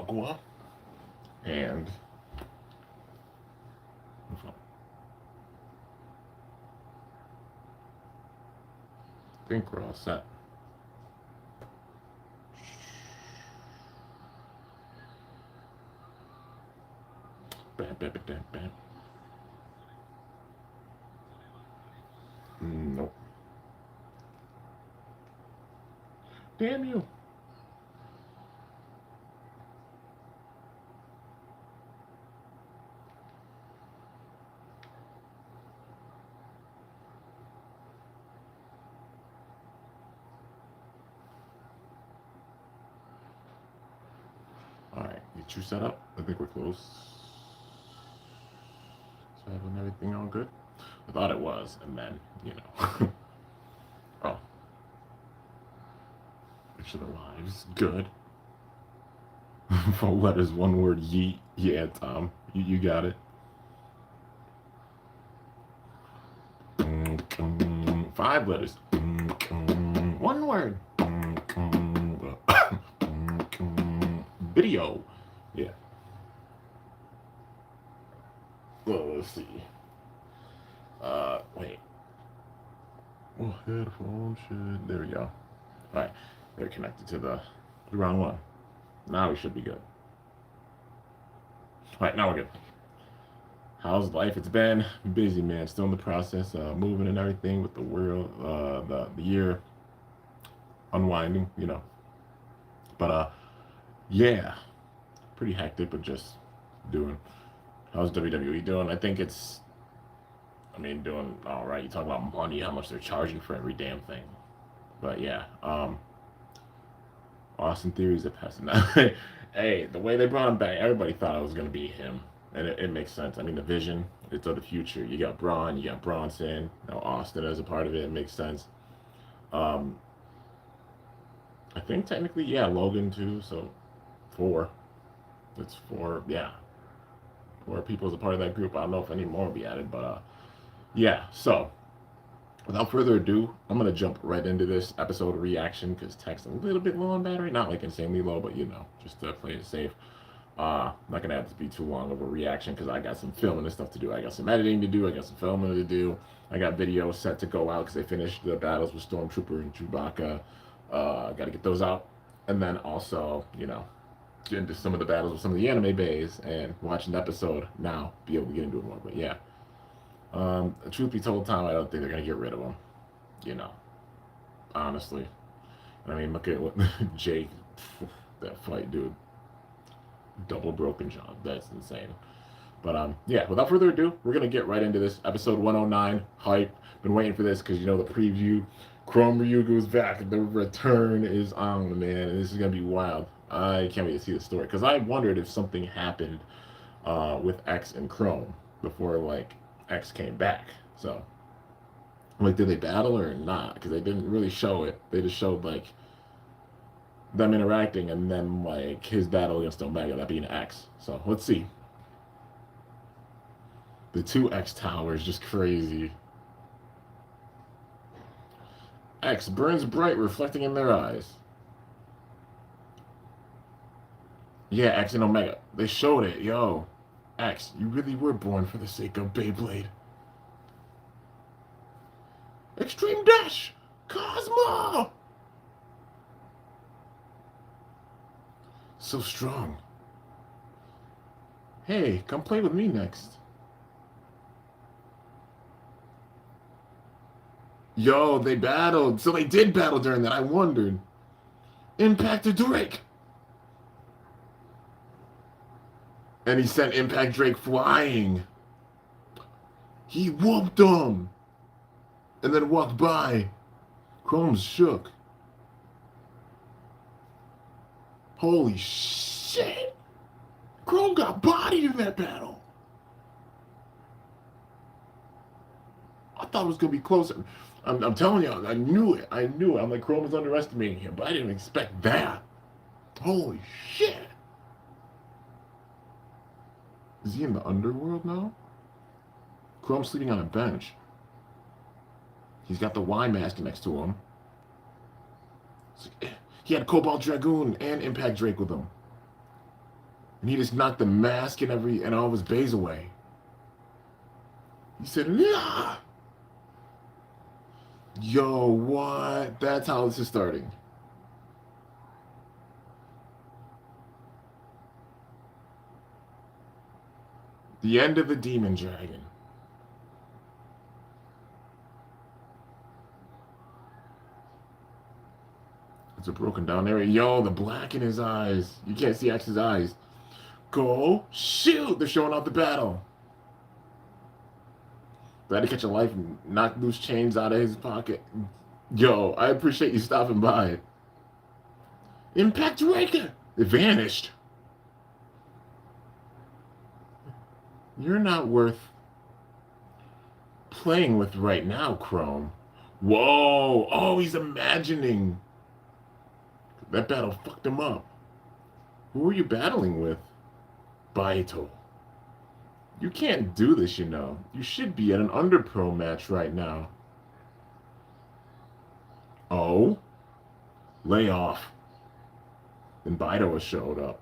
Aqua. And I think we're all set. Bam, bam, bam, bam. Nope. Damn you. Alright, get you set up. I think we're close. So having everything all good? I thought it was, and then, you know. Oh. Picture the lives. Good. 4 letters, 1 word, yeet. Yeah, Tom. You got it. 5 letters. 1 word. Video. Yeah. Well, let's see. Wait. Oh, headphone shit. There we go. Alright. They're connected to the wrong one. Now we should be good. Alright, now we're good. How's life? It's been busy, man. Still in the process, moving and everything with the world, the year unwinding, you know. But yeah, pretty hectic, but just doing. How's WWE doing? I think it's, I mean, doing all right. You talk about money, how much they're charging for every damn thing. But yeah, Austin Theory's a pest. Hey, the way they brought him back, everybody thought it was gonna be him. And it makes sense. I mean, the vision, it's of the future. You got Braun, you got Bronson, you know, Austin as a part of it. It makes sense. I think technically, yeah, Logan too. So 4. It's 4. Yeah, 4 people as a part of that group. I don't know if any more will be added, but yeah. So without further ado, I'm gonna jump right into this episode reaction because tech's a little bit low on battery. Not like insanely low, but you know, just to play it safe. Not gonna have to be too long of a reaction because I got some filming and stuff to do. I got some editing to do. I got some filming to do. I got videos set to go out because they finished the battles with Stormtrooper and Chewbacca. Got to get those out, and then also, you know, get into some of the battles with some of the anime bays and watch an episode now. Be able to get into it more. But yeah, truth be told, Tom, I don't think they're gonna get rid of them. You know, honestly. I mean, look at what Jake, that fight, dude. Double broken jaw. That's insane. But yeah, without further ado, we're gonna get right into this episode 109. Hype. Been waiting for this because you know the preview. Chrome Ryugu's back. The return is on, man. And this is gonna be wild. I can't wait to see the story because I wondered if something happened with X and Chrome before like X came back. So like, did they battle or not? Because they didn't really show it. They just showed like them interacting and then like his battle against Omega, that being X. So let's see. The 2 X towers, just crazy. X burns bright, reflecting in their eyes. Yeah, X and Omega. They showed it. Yo, X, you really were born for the sake of Beyblade. Extreme Dash! Cosmo! So strong. Hey, come play with me next. Yo, they battled. So they did battle during that. I wondered. Impact Drake. And he sent Impact Drake flying. He whooped him. And then walked by. Chrome's shook. Holy shit! Chrome got bodied in that battle. I thought it was gonna be closer. I'm telling you, I knew it. I'm like, Chrome was underestimating him, but I didn't expect that. Holy shit! Is he in the underworld now? Chrome's sleeping on a bench. He's got the Y mask next to him. He had Cobalt Dragoon and Impact Drake with him. And he just knocked the mask and all of his bays away. He said, "Yeah." Yo, what? That's how this is starting. The end of the demon dragon. It's a broken down area. Yo, the black in his eyes. You can't see X's eyes. Go shoot! They're showing off the battle. Glad to catch a life and knock loose chains out of his pocket. Yo, I appreciate you stopping by. Impact Raker! It vanished. You're not worth playing with right now, Chrome. Whoa! Oh, he's imagining. That battle fucked him up. Who are you battling with? Baito. You can't do this, you know. You should be at an under-pro match right now. Oh? Lay off. Then Baito has showed up.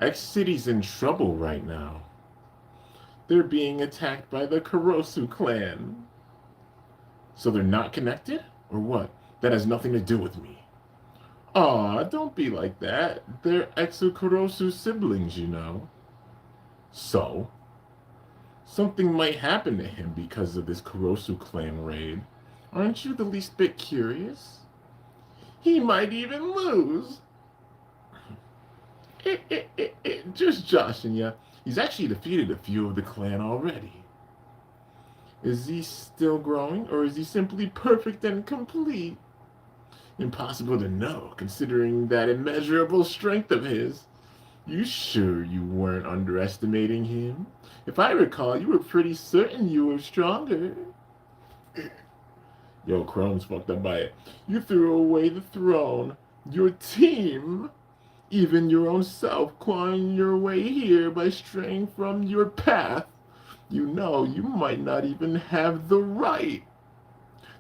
X-City's in trouble right now. They're being attacked by the Kurosu clan. So they're not connected? Or what? That has nothing to do with me. Aw, don't be like that. They're Kurosu siblings, you know. So, something might happen to him because of this Kurosu clan raid. Aren't you the least bit curious? He might even lose. Just joshing ya. He's actually defeated a few of the clan already. Is he still growing, or is he simply perfect and complete? Impossible to know, considering that immeasurable strength of his. You sure you weren't underestimating him? If I recall, you were pretty certain you were stronger. Yo, Chrome's fucked up by it. You threw away the throne, your team, even your own self, clawing your way here by straying from your path. You know, you might not even have the right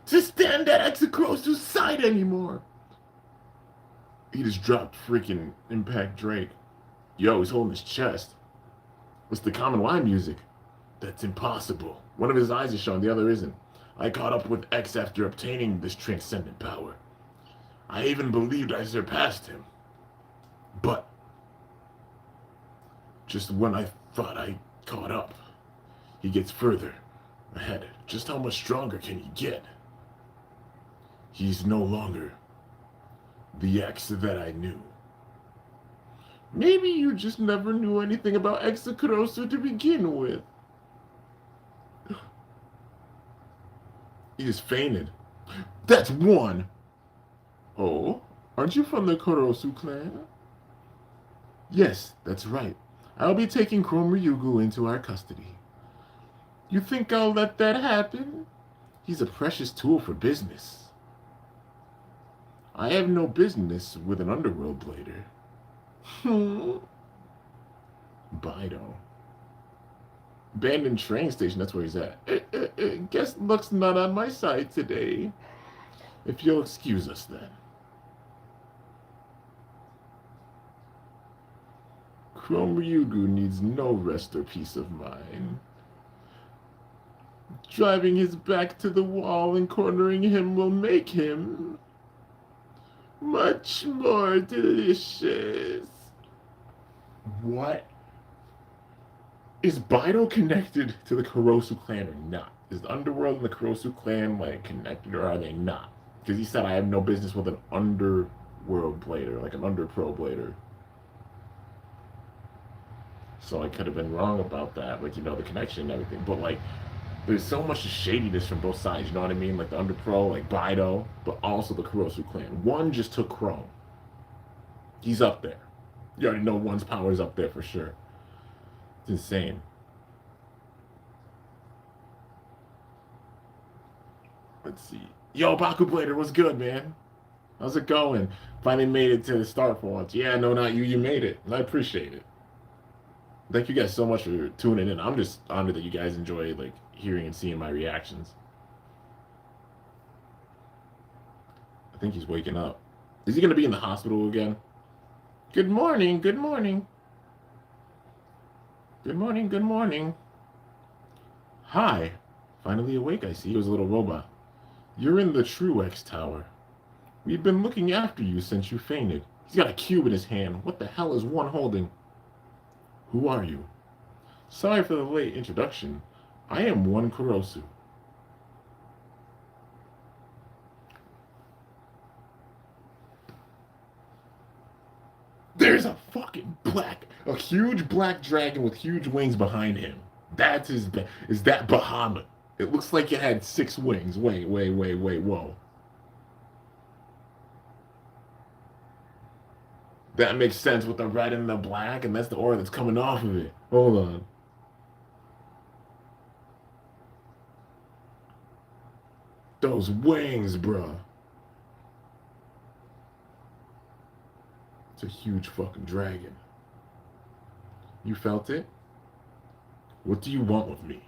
to stand at Exocurosu's side anymore. He just dropped freaking Impact Drake. Yo, he's holding his chest. What's the common Y music? That's impossible. One of his eyes is showing, the other isn't. I caught up with X after obtaining this transcendent power. I even believed I surpassed him. But just when I thought I caught up, he gets further ahead. Just how much stronger can he get? He's no longer the X that I knew. Maybe you just never knew anything about Exocurosu to begin with. He just fainted. That's one! Oh, aren't you from the Kurosu clan? Yes, that's right. I'll be taking Chrome Ryugu into our custody. You think I'll let that happen? He's a precious tool for business. I have no business with an underworld blader. Baito. Abandoned train station, that's where he's at. Guess luck's not on my side today. If you'll excuse us then. Chrome Ryugu needs no rest or peace of mind. Driving his back to the wall and cornering him will make him much more delicious. What? Is Baito connected to the Kurosu clan or not? Is the underworld and the Kurosu clan like connected, or are they not? Because he said I have no business with an underworld blader, like an underpro blader. So I could have been wrong about that, like, you know, the connection and everything. But like, there's so much shadiness from both sides, you know what I mean? Like the underpro, like Baito, but also the Kurosu clan. One just took Chrome. He's up there. You already know one's power is up there for sure. It's insane. Let's see. Yo, Baku Blader, what's good, man? How's it going? Finally made it to the start for once. Yeah, no, not you. You made it. And I appreciate it. Thank you guys so much for tuning in. I'm just honored that you guys enjoy like hearing and seeing my reactions. I think he's waking up. Is he going to be in the hospital again? Good morning, good morning. Good morning, good morning. Hi. Finally awake, I see. It was a little robot. You're in the True X Tower. We've been looking after you since you fainted. He's got a cube in his hand. What the hell is one holding? Who are you? Sorry for the late introduction. I am one Kurosu. There's a huge black dragon with huge wings behind him. That's is that Bahamut. It looks like it had 6 wings. Wait, whoa. That makes sense with the red and the black, and that's the aura that's coming off of it. Hold on. Those wings, bruh. It's a huge fucking dragon. You felt it? What do you want with me?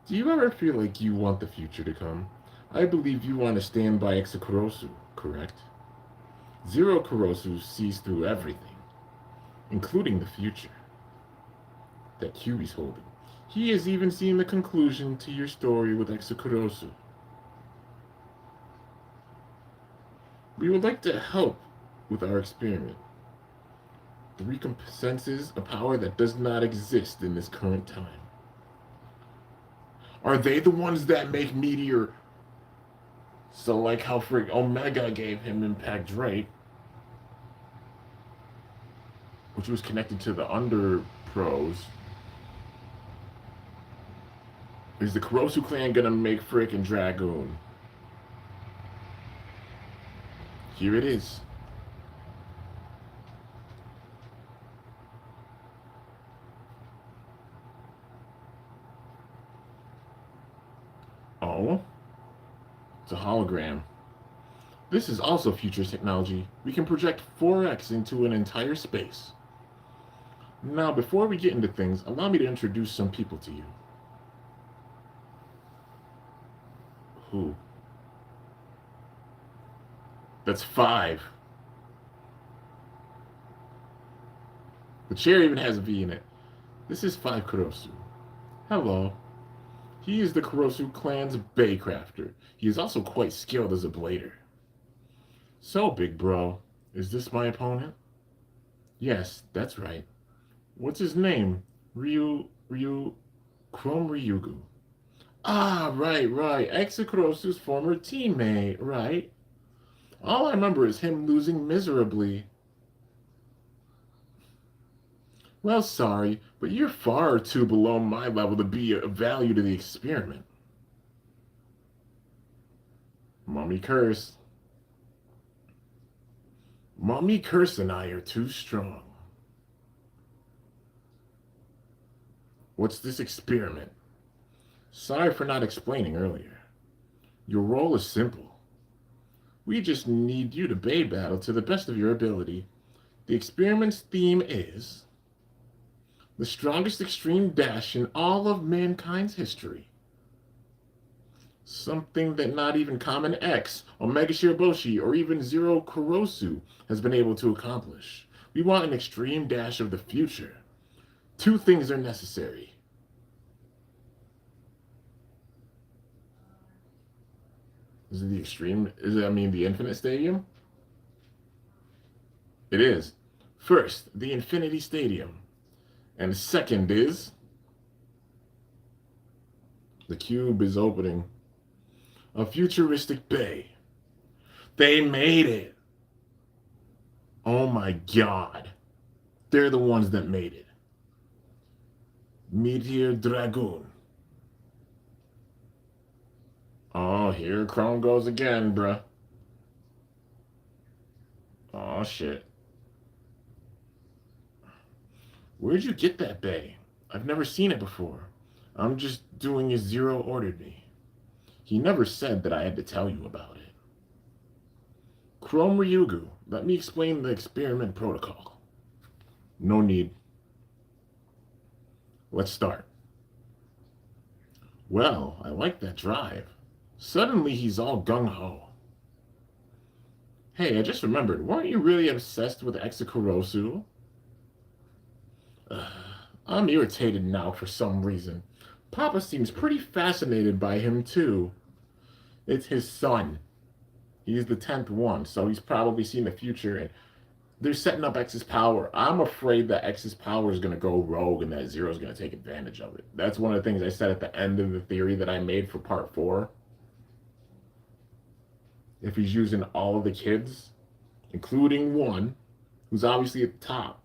Do you ever feel like you want the future to come? I believe you want to stand by Exekurosu, correct? Zero Kurosu sees through everything, including the future that Kyuubi's holding. He has even seen the conclusion to your story with Exekurosu. We would like to help with our experiment. The recompense is a power that does not exist in this current time. Are they the ones that make Meteor? So like how Frick Omega gave him Impact Drake, which was connected to the Under Pros. Is the Kurosu clan gonna make frickin' Dragoon? Here it is. Oh? It's a hologram. This is also future technology. We can project 4x into an entire space. Now, before we get into things, allow me to introduce some people to you. Who? That's 5. The chair even has a V in it. This is 5 Kurosu. Hello. He is the Kurosu clan's Baycrafter. He is also quite skilled as a blader. So, big bro, is this my opponent? Yes, that's right. What's his name? Chrome Ryugu. Ah, right. Exekurosu's former teammate, right? All I remember is him losing miserably. Well, sorry, but you're far too below my level to be of value to the experiment. Mummy Curse. Mummy Curse and I are too strong. What's this experiment? Sorry for not explaining earlier. Your role is simple. We just need you to Bay battle to the best of your ability. The experiment's theme is the strongest extreme dash in all of mankind's history. Something that not even Common X, Omega Shiraboshi, or even Zero Kurosu has been able to accomplish. We want an extreme dash of the future. 2 things are necessary. Is it the extreme? The Infinite Stadium? It is. First, the Infinity Stadium. And second is the cube is opening. A futuristic bay. They made it. Oh my god. They're the ones that made it. Meteor Dragoon. Oh, here Chrome goes again, bruh. Oh, shit. Where'd you get that bay? I've never seen it before. I'm just doing as Zero ordered me. He never said that I had to tell you about it. Chrome Ryugu, let me explain the experiment protocol. No need. Let's start. Well, I like that drive. Suddenly he's all gung-ho. Hey, I just remembered, weren't you really obsessed with Exekurosu? I'm irritated now for some reason. Papa seems pretty fascinated by him, too. It's his son. He's the 10th one, so he's probably seen the future, and they're setting up X's power. I'm afraid that X's power is going to go rogue and that Zero's going to take advantage of it. That's one of the things I said at the end of the theory that I made for part 4. If he's using all of the kids, including one, who's obviously at the top,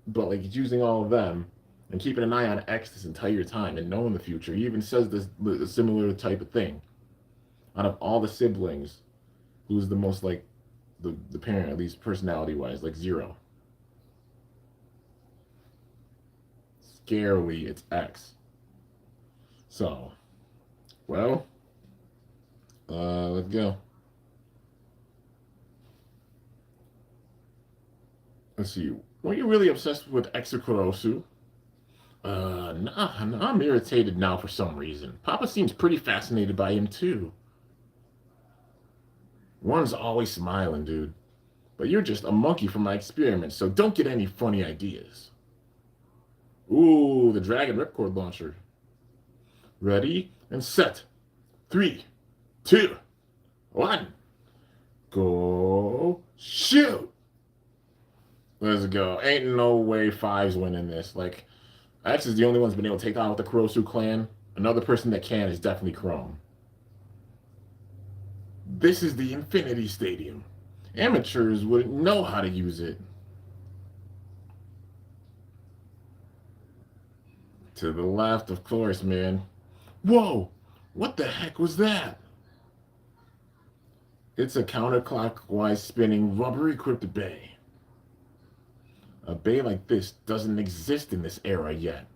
but like he's using all of them and keeping an eye on X this entire time and knowing the future. He even says this a similar type of thing. Out of all the siblings, who's the most like the parent, at least personality wise, like Zero. Scarily, it's X. So, well, let's go. Let's see. Were you really obsessed with Exekurosu? Nah, I'm irritated now for some reason. Papa seems pretty fascinated by him, too. One's always smiling, dude. But you're just a monkey for my experiments, so don't get any funny ideas. Ooh, the Dragon Ripcord Launcher. Ready and set. 3, 2, 1. Go shoot! Let's go. Ain't no way Five's winning this. Like, X is the only one that's been able to take out the Kurosu clan. Another person that can is definitely Chrome. This is the Infinity Stadium. Amateurs wouldn't know how to use it. To the left, of course, man. Whoa! What the heck was that? It's a counterclockwise spinning, rubber-equipped bay. A bay like this doesn't exist in this era yet.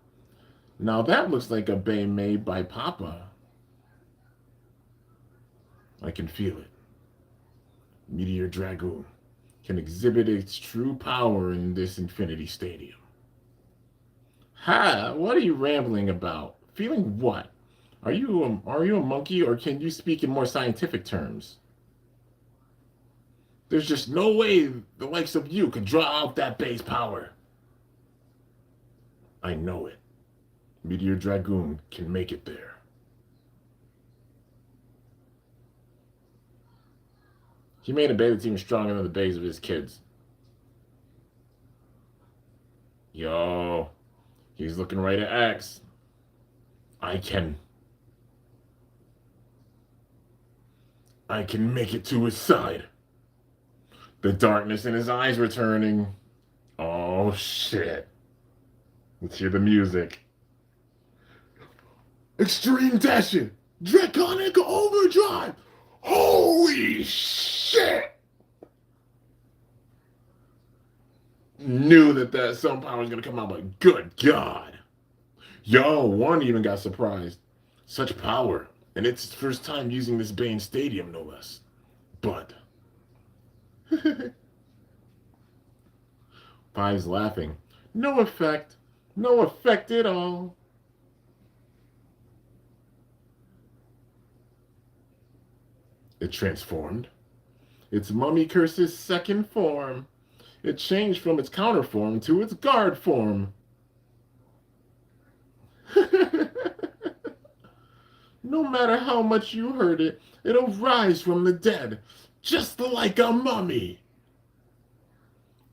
Now that looks like a bay made by Papa. I can feel it. Meteor Dragoon can exhibit its true power in this Infinity Stadium. Ha! What are you rambling about? Feeling what? Are you a monkey, or can you speak in more scientific terms? There's just no way the likes of you could draw out that base power. I know it. Meteor Dragoon can make it there. He made a bay that's even stronger than the bays of his kids. Yo, he's looking right at X. I can make it to his side. The darkness in his eyes returning. Oh, shit. Let's hear the music. Extreme Dashing! Draconic Overdrive! Holy shit! Knew that some power was going to come out, but good God. Yo, one even got surprised. Such power. And it's his first time using this Bane Stadium, no less. But... Five's laughing. No effect. No effect at all. It transformed. It's Mummy Curse's second form. It changed from its counter form to its guard form. No matter how much you hurt it, it'll rise from the dead, just like a mummy.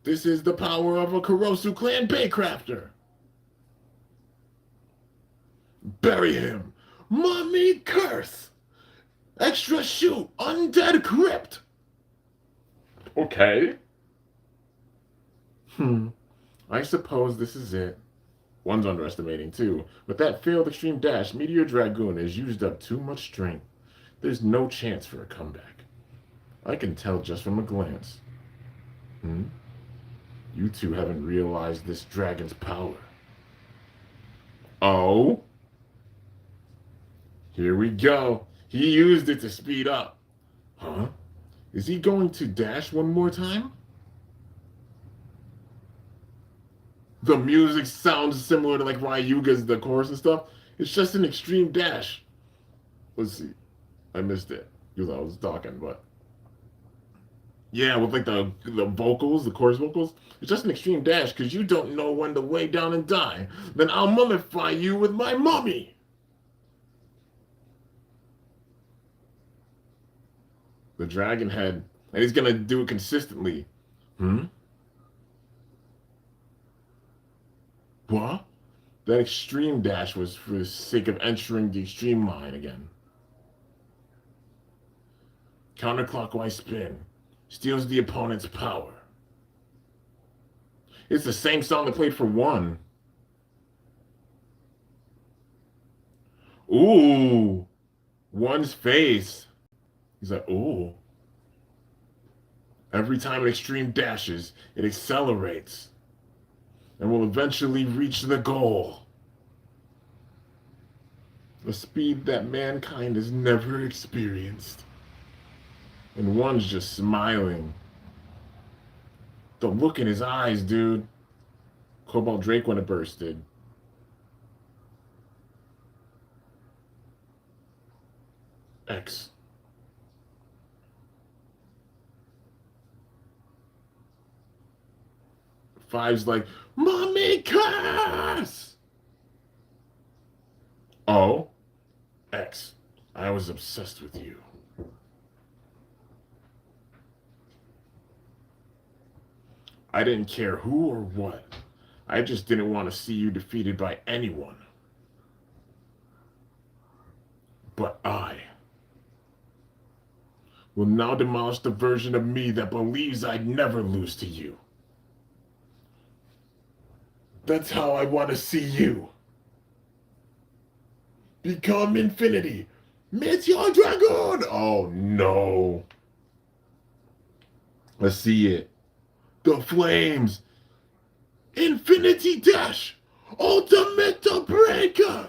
This is the power of a Kurosu clan Baycrafter. Bury him. Mummy Curse. Extra shoot. Undead Crypt. Okay. I suppose this is it. One's underestimating too. With that failed extreme dash, Meteor Dragoon has used up too much strength. There's no chance for a comeback. I can tell just from a glance. You two haven't realized this dragon's power. Oh? Here we go. He used it to speed up. Huh? Is he going to dash one more time? The music sounds similar to like Ryuga's, the chorus and stuff. It's just an extreme dash. Let's see. I missed it because I was talking, but Yeah, with like the vocals, the chorus vocals. It's just an extreme dash because you don't know when to lay down and die. Then I'll mummify you with my mummy. The dragon head, and he's gonna do it consistently. Hmm? What? That extreme dash was for the sake of entering the extreme line again. Counterclockwise spin. Steals the opponent's power. It's the same song that played for one. Ooh. One's face. He's like, ooh. Every time an extreme dashes, it accelerates and will eventually reach the goal. A speed that mankind has never experienced. And one's just smiling. The look in his eyes, dude. Cobalt Drake when it bursted. X. Five's like, Mommy curse! Oh, X. I was obsessed with you. I didn't care who or what. I just didn't want to see you defeated by anyone. But I will now demolish the version of me that believes I'd never lose to you. That's how I want to see you. Become infinity. Meteor Dragon! Oh no. Let's see it. The flames. Infinity Dash. Ultimate Breaker.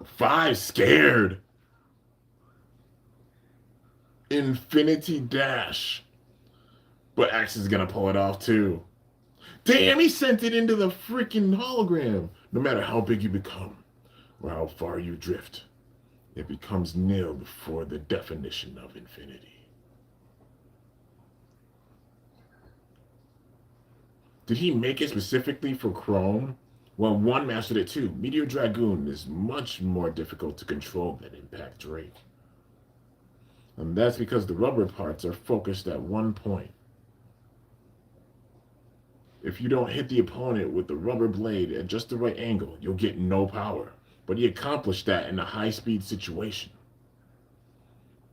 Five scared. Infinity Dash. But X is gonna pull it off too. Damn, he sent it into the freaking hologram. No matter how big you become or how far you drift, it becomes nil before the definition of infinity. Did he make it specifically for Chrome? Well, one mastered it too. Meteor Dragoon is much more difficult to control than Impact Drake. And that's because the rubber parts are focused at one point. If you don't hit the opponent with the rubber blade at just the right angle, you'll get no power. But he accomplished that in a high-speed situation.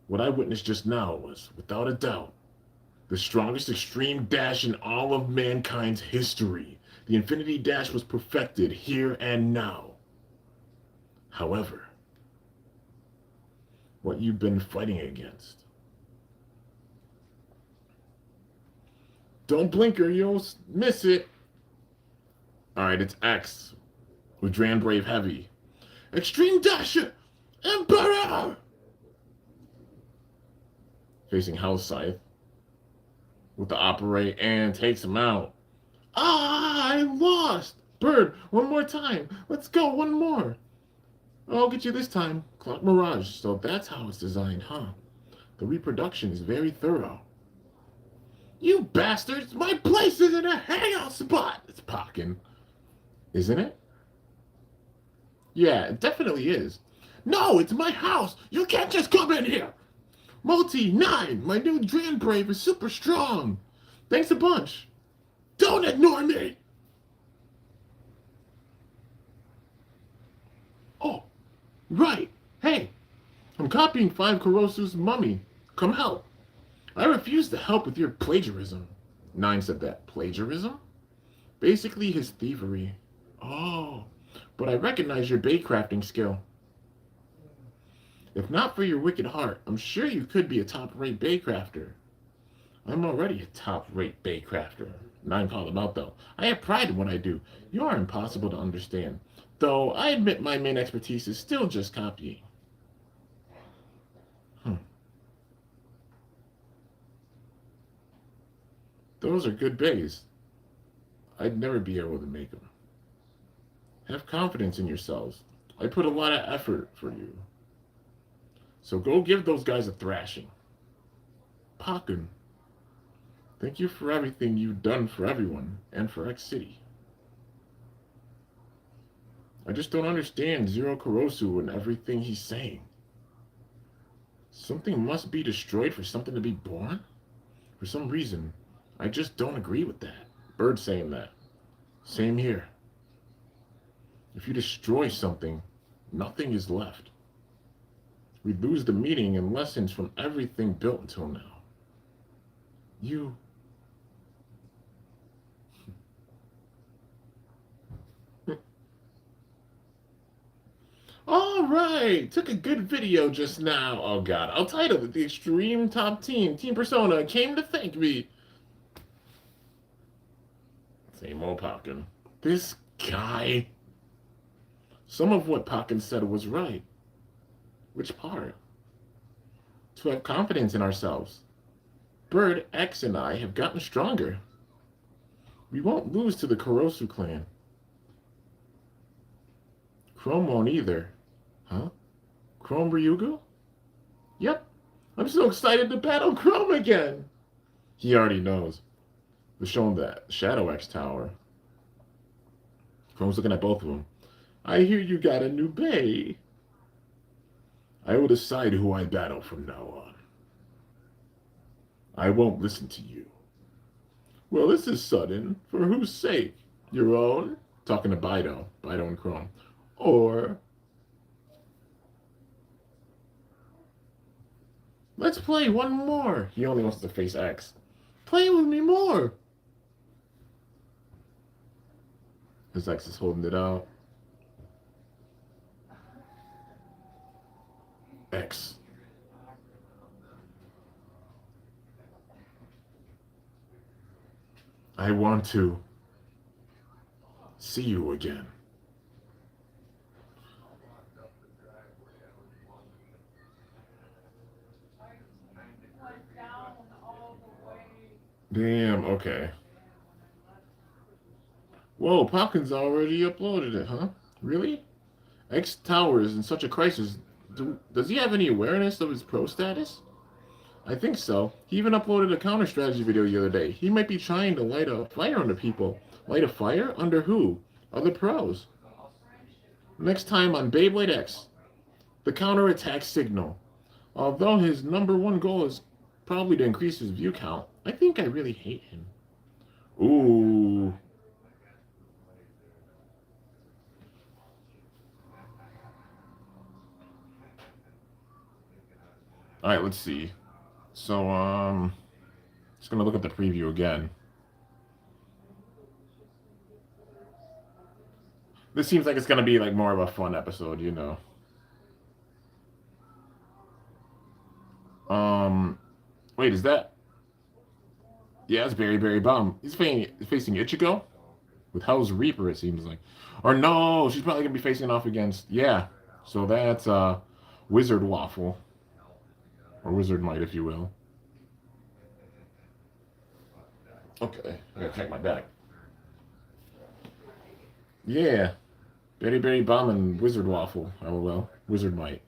What I witnessed just now was, without a doubt, the strongest extreme dash in all of mankind's history. The Infinity Dash was perfected here and now. However, what you've been fighting against. Don't blink or you'll miss it. Alright, it's X with Dran Brave Heavy. Extreme Dash Emperor! Facing House Scythe with the Operate and takes him out. Ah, I lost! Bird, one more time. Let's go, one more. I'll get you this time. Clock Mirage. So that's how it's designed, huh? The reproduction is very thorough. You bastards! My place isn't a hangout spot! It's Pokken. Isn't it? Yeah, it definitely is. No, it's my house! You can't just come in here! Multi-9! My new Dran Brave is super strong! Thanks a bunch! Don't ignore me! Oh, right! Hey! I'm copying 5 Kurosu's mummy. Come help! I refuse to help with your plagiarism. 9 said that. Plagiarism? Basically his thievery. Oh, but I recognize your bait crafting skill. If not for your wicked heart, I'm sure you could be a top-rate bait crafter. I'm already a top-rate bait crafter. 9 called him out though. I have pride in what I do. You are impossible to understand. Though I admit my main expertise is still just copying. Those are good bays. I'd never be able to make them. Have confidence in yourselves. I put a lot of effort for you. So go give those guys a thrashing. Pakken, thank you for everything you've done for everyone and for X City. I just don't understand Zero Kurosu and everything he's saying. Something must be destroyed for something to be born? For some reason, I just don't agree with that. Bird saying that. Same here. If you destroy something, nothing is left. We lose the meaning and lessons from everything built until now. You... All right, took a good video just now. Oh God, I'll title it "The Extreme Top Team Persona came to thank me." Same old Pakken. This guy. Some of what Pakken said was right. Which part? To have confidence in ourselves. Bird, X, and I have gotten stronger. We won't lose to the Kurosu clan. Chrome won't either. Huh? Chrome Ryugu? Yep. I'm so excited to battle Chrome again. He already knows. They're showing that Shadow X Tower. Chrome's looking at both of them. I hear you got a new bae. I will decide who I battle from now on. I won't listen to you. Well, this is sudden. For whose sake? Your own? Talking to Bido and Chrome. Or... let's play one more. He only wants to face X. Play with me more. His X is holding it out. X. I want to see you again. Damn, okay. Whoa, Popkins already uploaded it, huh? Really? X Tower is in such a crisis. Does he have any awareness of his pro status? I think so. He even uploaded a counter strategy video the other day. He might be trying to light a fire under people. Light a fire? Under who? Other pros. Next time on Beyblade X, the counterattack signal. Although his #1 goal is probably to increase his view count, I think I really hate him. Ooh. All right, let's see. So, just gonna look at the preview again. This seems like it's gonna be like more of a fun episode, you know. Wait, is that? Yeah, it's Berry Bomb. He's facing Ichigo with Hell's Reaper, it seems like. Or no, she's probably gonna be facing off against, yeah. So that's Wizard Waffle. Or Wizard Might, if you will. Okay, I gotta check my back. Yeah. Berry Bomb and Wizard Waffle. LOL. Wizard Might.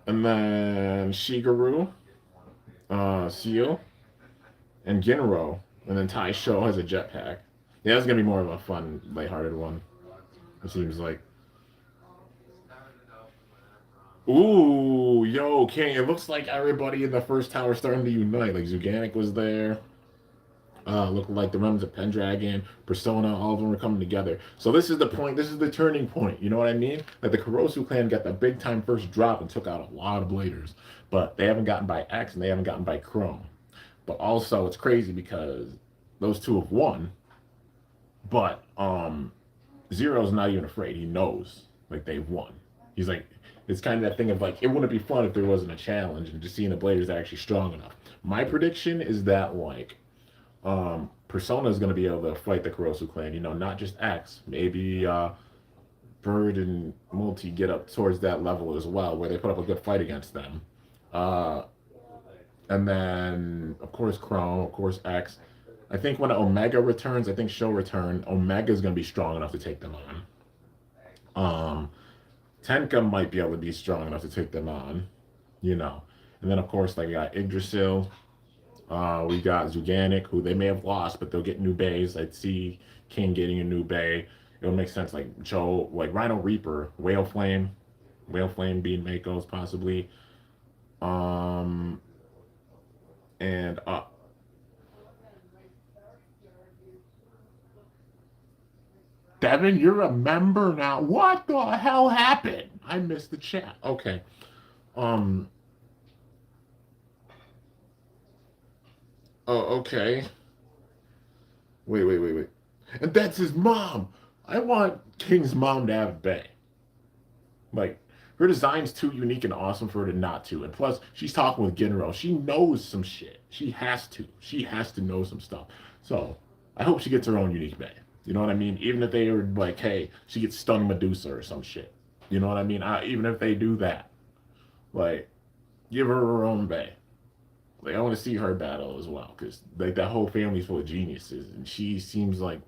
And then Shigeru, Seal, and Ginro. And then Tai Sho has a jetpack. Yeah, that's gonna be more of a fun, lighthearted one. It seems like. Ooh, yo, King, it looks like everybody in the first tower starting to unite. Like Zuganic was there. Looked like the remnants of Pendragon, Persona, all of them were coming together. So this is the point, this is the turning point, you know what I mean? Like the Kurosu clan got the big time first drop and took out a lot of bladers. But they haven't gotten by X and they haven't gotten by Chrome. But also it's crazy because those two have won. But Zero's not even afraid. He knows like they've won. He's like, it's kind of that thing of like, it wouldn't be fun if there wasn't a challenge and just seeing the bladers are actually strong enough. My prediction is that like Persona is going to be able to fight the Kurosu clan, you know, not just X. Maybe Bird and Multi get up towards that level as well, where they put up a good fight against them. And then, of course, Chrome, of course, X. I think when Omega returns, I think she'll return. Omega is going to be strong enough to take them on. Tenka might be able to be strong enough to take them on. you know. And then of course like we got Yggdrasil, we got Zuganic, who they may have lost, but they'll get new bays. I'd see King getting a new bay. It'll make sense. Like Joe, like Rhino Reaper, Whale Flame being Mako's possibly. Um, and Devin, you're a member now. What the hell happened? I missed the chat. Okay. Um. Oh, okay. Wait. And that's his mom. I want King's mom to have a bay. Like, her design's too unique and awesome for her to not to. And plus, she's talking with Ginro. She knows some shit. She has to. She has to know some stuff. So, I hope she gets her own unique bay. You know what I mean? Even if they were like, hey, she gets stung Medusa or some shit. You know what I mean? Even if they do that, like, give her her own bay. Like, I want to see her battle as well, because like that whole family's full of geniuses, and she seems like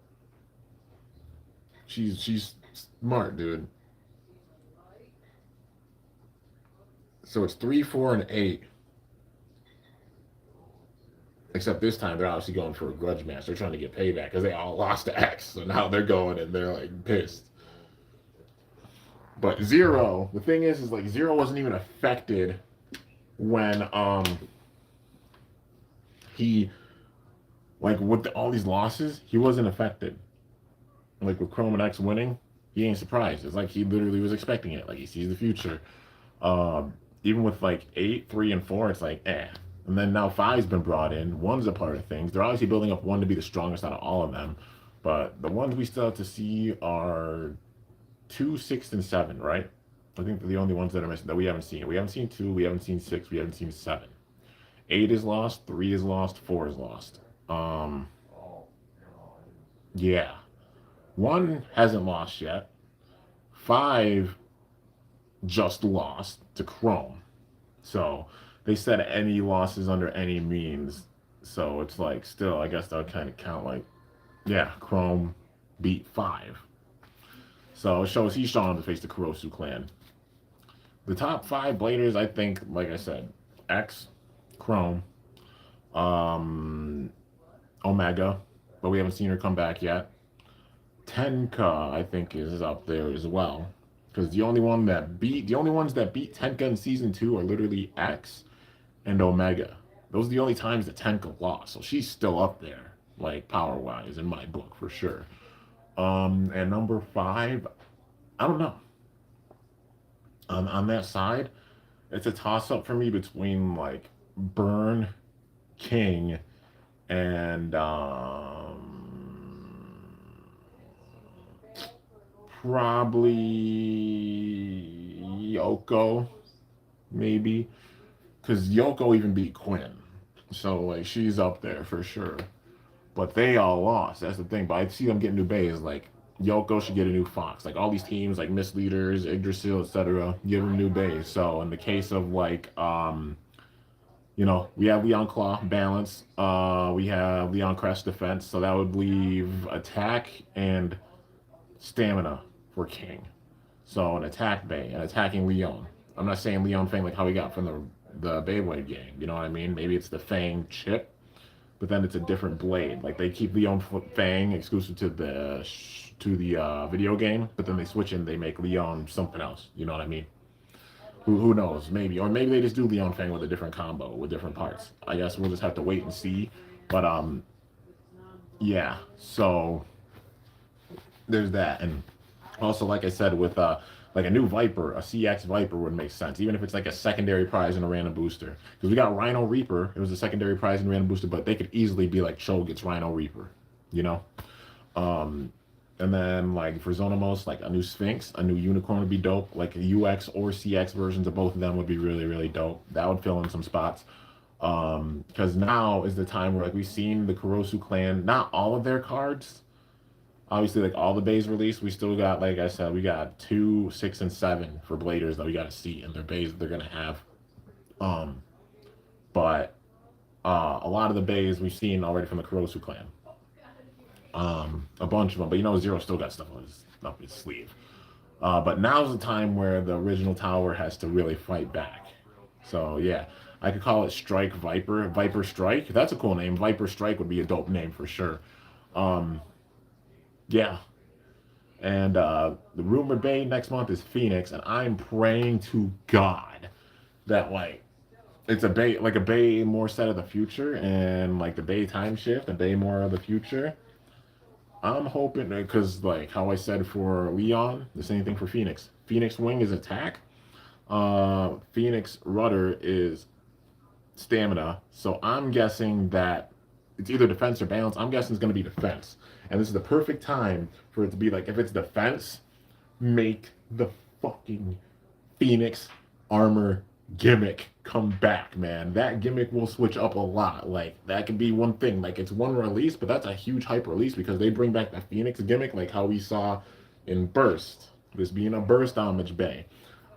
she's smart, dude. So it's 3, 4, and 8. Except this time they're obviously going for a grudge match. They're trying to get payback because they all lost to X. So now they're going and they're like pissed. But Zero, the thing is like Zero wasn't even affected when he like with all these losses, he wasn't affected. Like with Chrome and X winning, he ain't surprised. It's like he literally was expecting it. Like he sees the future. Even with like 8, 3, and 4, it's like And then now 5's been brought in. 1's a part of things. They're obviously building up 1 to be the strongest out of all of them. But the ones we still have to see are 2, 6, and 7, right? I think they're the only ones that are missing that we haven't seen. We haven't seen 2, we haven't seen 6, we haven't seen 7. 8 is lost, 3 is lost, 4 is lost. Yeah. 1 hasn't lost yet. 5 just lost to Chrome. So they said any losses under any means. So it's like still, I guess that would kind of count like, yeah, Chrome beat 5. So it shows he's strong to face the Kurosu clan. The top 5 bladers, I think, like I said, X, Chrome, um, Omega, but we haven't seen her come back yet. Tenka, I think, is up there as well. Because the only ones that beat Tenka in season 2 are literally X and Omega. Those are the only times that Tenka lost. So she's still up there, like power wise, in my book for sure. And number 5, I don't know. On that side, it's a toss up for me between like Burn, King, and probably Yoko, maybe, because Yoko even beat Quinn, so like she's up there for sure. But they all lost. That's the thing. But I see them getting new bays. Like Yoko should get a new Fox. Like all these teams, like Misleaders, Yggdrasil, etc., give them new bays. So in the case of like, we have Leon Claw balance. We have Leon Crest defense. So that would leave attack and stamina for King. So an attack bay, an attacking Leon. I'm not saying Leon Fang like how we got from the Beyblade game. You know what I mean? Maybe it's the Fang chip, but then it's a different blade. Like they keep Leon Fang exclusive to the video game, but then they switch and they make Leon something else. You know what I mean? Who knows? Maybe, or maybe they just do Leon Fang with a different combo with different parts. I guess we'll just have to wait and see. But yeah. So there's that, and also like I said with like a new Viper, a CX Viper would make sense, even if it's like a secondary prize in a random booster. Because we got Rhino Reaper, it was a secondary prize in a random booster, but they could easily be like Cho gets Rhino Reaper, you know? And then like for Zonomos, like a new Sphinx, a new Unicorn would be dope. Like UX or CX versions of both of them would be really, really dope. That would fill in some spots. Because now is the time where like we've seen the Kurosu clan, not all of their cards. Obviously, like all the bays released, we still got, like I said, we got 2, 6, and 7 for Bladers that we got to see in their bays that they're gonna have. But a lot of the bays we've seen already from the Kurosu clan. A bunch of them, but Zero still got stuff up his sleeve. But now's the time where the original tower has to really fight back. So yeah, I could call it Strike Viper, Viper Strike. That's a cool name. Viper Strike would be a dope name for sure. Um, yeah, and the rumored Bay next month is Phoenix, and I'm praying to God that like it's a Bay like a Bay more set of the future, and like the Bay time shift, a Bay more of the future. I'm hoping because like how I said for Leon, the same thing for Phoenix. Phoenix Wing is attack. Phoenix Rudder is stamina. So I'm guessing that it's either defense or balance. I'm guessing it's going to be defense. And this is the perfect time for it to be like, if it's defense, make the fucking Phoenix armor gimmick come back, man. That gimmick will switch up a lot. Like, that could be one thing. Like, it's one release, but that's a huge hype release because they bring back the Phoenix gimmick, like how we saw in Burst. This being a Burst homage bay.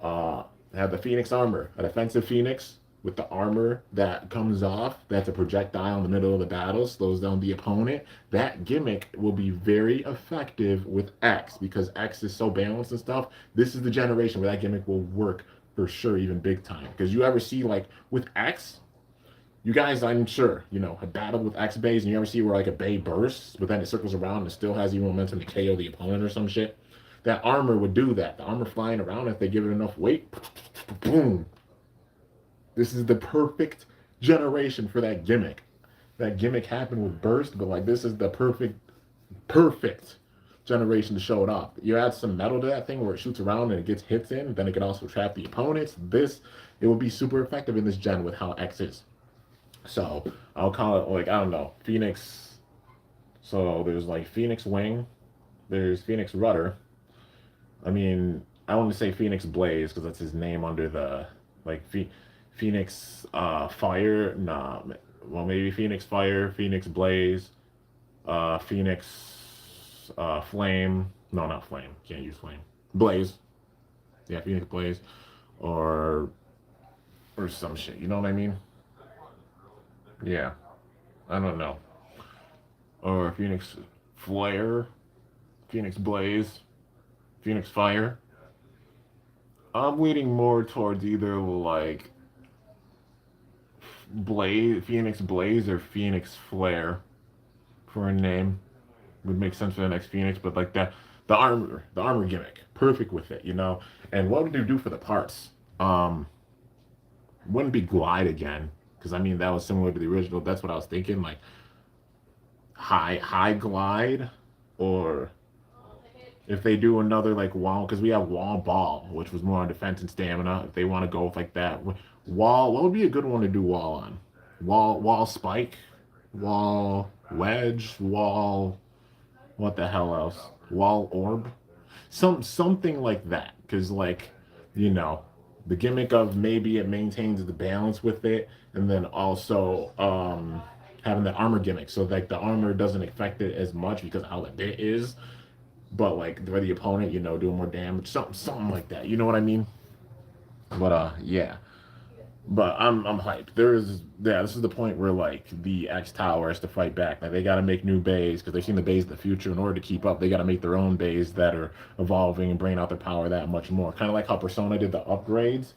Uh, have the Phoenix armor, a defensive Phoenix with the armor that comes off, that's a projectile in the middle of the battle, slows down the opponent. That gimmick will be very effective with X because X is so balanced and stuff. This is the generation where that gimmick will work for sure, even big time. Because you ever see, like, with X, you guys, I'm sure, you know, have battled with X bays, and you ever see where, like, a bay bursts, but then it circles around and still has even momentum to KO the opponent or some shit? That armor would do that. The armor flying around, if they give it enough weight, boom. This is the perfect generation for that gimmick. That gimmick happened with Burst, but like this is the perfect generation to show it off. You add some metal to that thing where it shoots around and it gets hits in, then it can also trap the opponents. It will be super effective in this gen with how X is. So I'll call it like, I don't know, Phoenix. So there's like Phoenix Wing, there's Phoenix Rudder. I mean, I want to say Phoenix Blaze because that's his name under the like Phoenix Fire. Nah, well maybe Phoenix Fire, Phoenix Blaze, Phoenix Flame. No, not Flame. Can't use Flame. Blaze. Yeah, Phoenix Blaze, or some shit. You know what I mean? Yeah, I don't know. Or Phoenix Flare, Phoenix Blaze, Phoenix Fire. I'm leaning more towards either like Phoenix Blaze or Phoenix Flare for a name. Would make sense for the next Phoenix, but like the armor gimmick, perfect with it, you know. And what would you do for the parts? Wouldn't be glide again, because I mean that was similar to the original. That's what I was thinking, like high glide, or if they do another like wall, because we have wall ball, which was more on defense and stamina. If they want to go with like that wall, what would be a good one to do wall on? Wall spike, wall wedge, wall. What the hell else? Wall orb, something like that. Because like, you know, the gimmick of maybe it maintains the balance with it, and then also having the armor gimmick, so like the armor doesn't affect it as much because of how the bit is, but like for the opponent, you know, doing more damage, something like that. You know what I mean? But yeah. But I'm hyped. This is the point where like the X Tower has to fight back. Like they got to make new bays because they've seen the bays of the future. In order to keep up, they got to make their own bays that are evolving and bringing out their power that much more. Kind of like how Persona did the upgrades,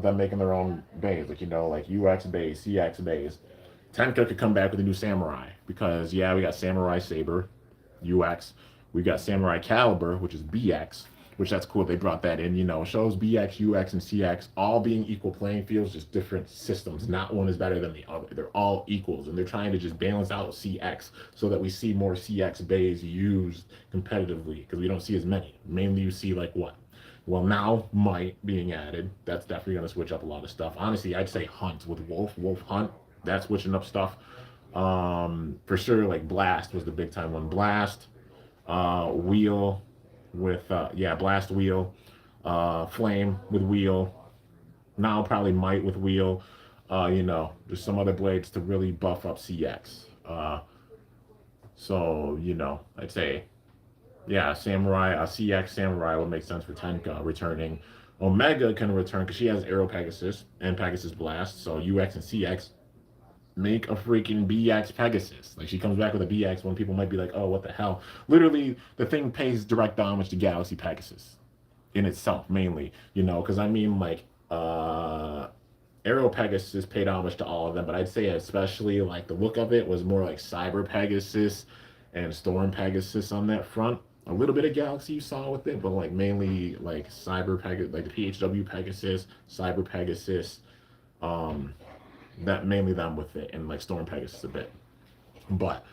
them making their own bays, like you know, like UX bays, CX bays. Tenka could come back with a new Samurai because yeah, we got Samurai Saber, UX. We got Samurai Caliber, which is BX, which that's cool. They brought that in, you know, shows BX, UX, and CX all being equal playing fields, just different systems. Not one is better than the other. They're all equals, and they're trying to just balance out CX so that we see more CX bays used competitively because we don't see as many. Mainly, you see like what? Well, now Might being added. That's definitely going to switch up a lot of stuff. Honestly, I'd say Hunt with Wolf Hunt. That's switching up stuff. For sure, like Blast was the big time one. Blast, Wheel with yeah, Blast Wheel, Flame with Wheel. Now probably Might with Wheel. You know, there's some other blades to really buff up CX. So you know, I'd say yeah, Samurai, CX Samurai would make sense for Tenka returning. Omega can return because she has Aero Pegasus and Pegasus Blast. So UX and CX make a freaking BX Pegasus. Like she comes back with a BX when people might be like, oh, what the hell? Literally, the thing pays direct homage to Galaxy Pegasus in itself, mainly, you know, because I mean, like, Aero Pegasus paid homage to all of them, but I'd say especially like the look of it was more like Cyber Pegasus and Storm Pegasus on that front. A little bit of Galaxy you saw with it, but like mainly like Cyber Pegasus, like the PHW Pegasus, Cyber Pegasus, um, that mainly them with it, and like Storm Pegasus a bit. But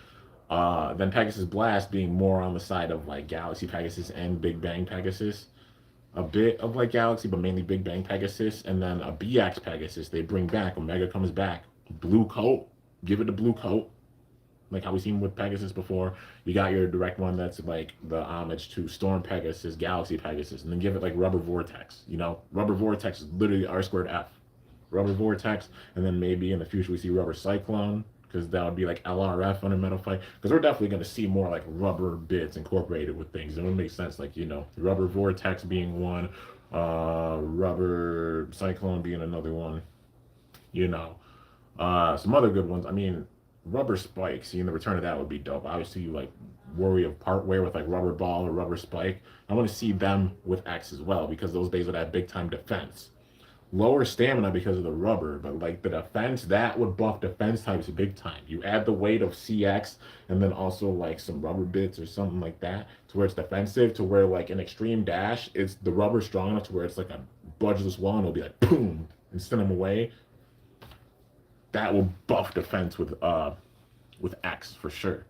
then Pegasus Blast being more on the side of like Galaxy Pegasus and Big Bang Pegasus, a bit of like Galaxy, but mainly Big Bang Pegasus, and then a BX Pegasus they bring back. Omega comes back, blue coat, give it the blue coat, like how we seen with Pegasus before. You got your direct one that's like the homage to Storm Pegasus, Galaxy Pegasus, and then give it like Rubber Vortex. You know, Rubber Vortex is literally R squared F. Rubber Vortex, and then maybe in the future we see Rubber Cyclone, because that would be like LRF on a Metal Fight. Because we're definitely going to see more like rubber bits incorporated with things. It would make sense, like, you know, Rubber Vortex being one, Rubber Cyclone being another one, you know. Some other good ones. I mean, Rubber Spike, seeing the return of that would be dope. Obviously, you like worry of part wear with like Rubber Ball or Rubber Spike. I want to see them with X as well, because those days would have big time defense, lower stamina because of the rubber, but like the defense, that would buff defense types big time. You add the weight of CX and then also like some rubber bits or something like that to where it's defensive, to where like an extreme dash, it's the rubber strong enough to where it's like a budgeless wall and it'll be like boom and send them away. That will buff defense with X for sure.